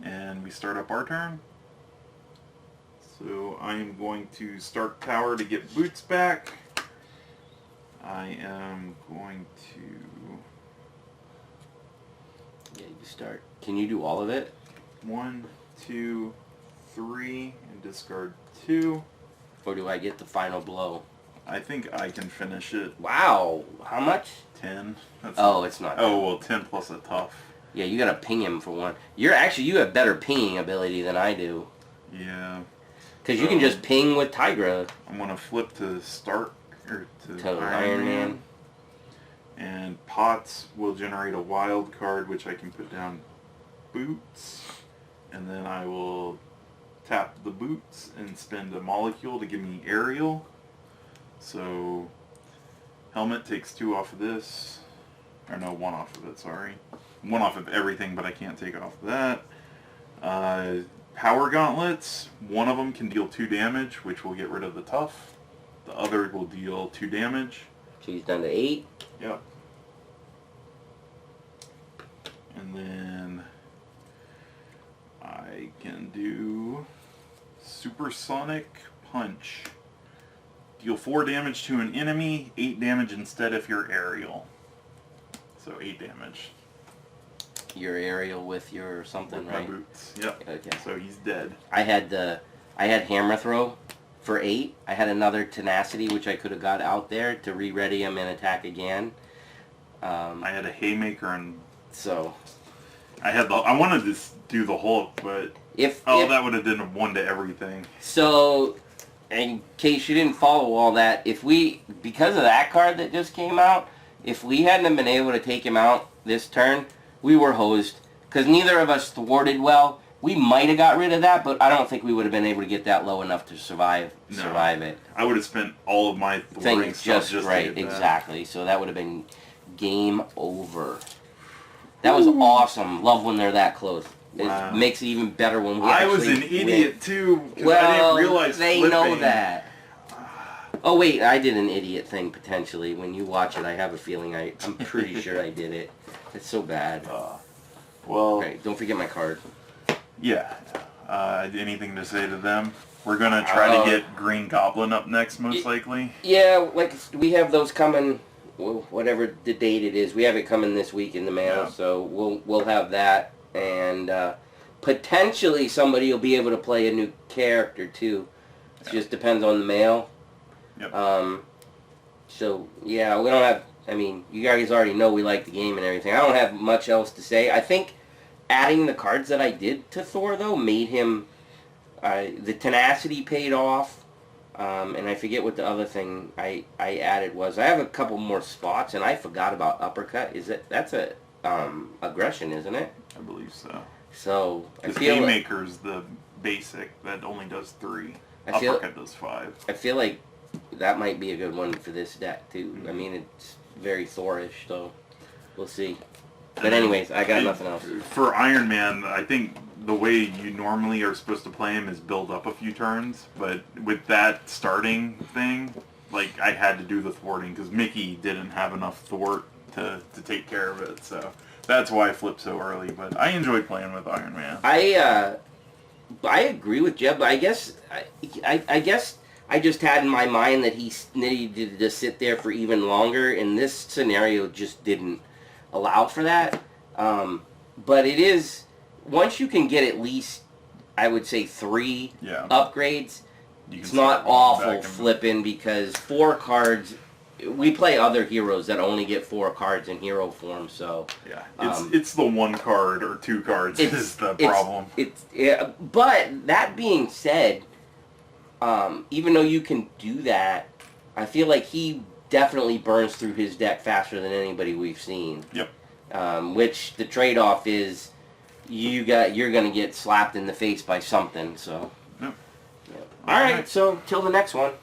And we start up our turn. So I am going to start tower to get boots back. I am going to... Yeah, you start. Can you do all of it? 1, 2, 3, and discard 2. Or do I get the final blow? I think I can finish it. Wow. How much? 10. That's it's not. Oh, well, 10 plus a tough. Yeah, you gotta ping him for 1. You have better pinging ability than I do. Yeah. Because you can just ping with Tigra. I'm going to flip to Stark, or to Iron Man. And Pots will generate a wild card, which I can put down Boots. And then I will tap the Boots and spend a molecule to give me Aerial. So, Helmet takes 2 off of this. Or no, 1 off of it, sorry. 1 off of everything, but I can't take off that. Power Gauntlets, 1 of them can deal 2 damage, which will get rid of the tough. The other will deal 2 damage. So he's down to 8. Yep. And then I can do Supersonic Punch. Deal 4 damage to an enemy, 8 damage instead if you're aerial. So 8 damage. Your aerial with your something, with right? My boots. Yep. Okay. So he's dead. I had Hammer Throw for 8. I had another Tenacity, which I could have got out there to re-ready him and attack again. I had a Haymaker and... So... I wanted to do the Hulk, but... that would have done 1 to everything. So, in case you didn't follow all that, because of that card that just came out, if we hadn't have been able to take him out this turn, we were hosed. Because neither of us thwarted well. We might have got rid of that, but I don't think we would have been able to get that low enough to survive it. I would have spent all of my thwarting stuff just right, to get that. Exactly. So that would have been game over. That was awesome. Love when they're that close. Wow. It makes it even better when we I was an idiot too, because I didn't realize they flipping. know that. Oh wait, I did an idiot thing potentially. When you watch it, I have a feeling I'm pretty sure I did it. It's so bad. Well, okay, don't forget my card. Yeah. Anything to say to them? We're gonna try to get Green Goblin up next, most likely. Yeah, like we have those coming. Well, whatever the date it is, we have it coming this week in the mail. Yeah. So we'll have that, and potentially somebody will be able to play a new character too. It just depends on the mail. Yep. So yeah, we don't have. I mean, you guys already know we like the game and everything. I don't have much else to say. I think adding the cards that I did to Thor though made him. The tenacity paid off. And I forget what the other thing I added was. I have a couple more spots, and I forgot about uppercut. That's a aggression, isn't it? I believe so. So I feel Haymaker's the basic that only does 3. Uppercut does 5. I feel like that might be a good one for this deck too. I mean, it's very Thorish, so we'll see. But anyways, I got nothing else. For Iron Man, I think the way you normally are supposed to play him is build up a few turns, but with that starting thing, like, I had to do the thwarting because Mickey didn't have enough thwart to take care of it, so that's why I flipped so early. But I enjoyed playing with Iron Man. I agree with Jeb, but I guess I just had in my mind that he needed to sit there for even longer, and this scenario just didn't allow for that. But it is, once you can get at least, I would say 3 upgrades, it's not awful flipping, because 4 cards, we play other heroes that only get 4 cards in hero form, so... Yeah, it's the 1 card or 2 cards is the problem. But, that being said, even though you can do that, I feel like he definitely burns through his deck faster than anybody we've seen. Yep. Which the trade-off is you're going to get slapped in the face by something. So. Yep. All right, so till the next one.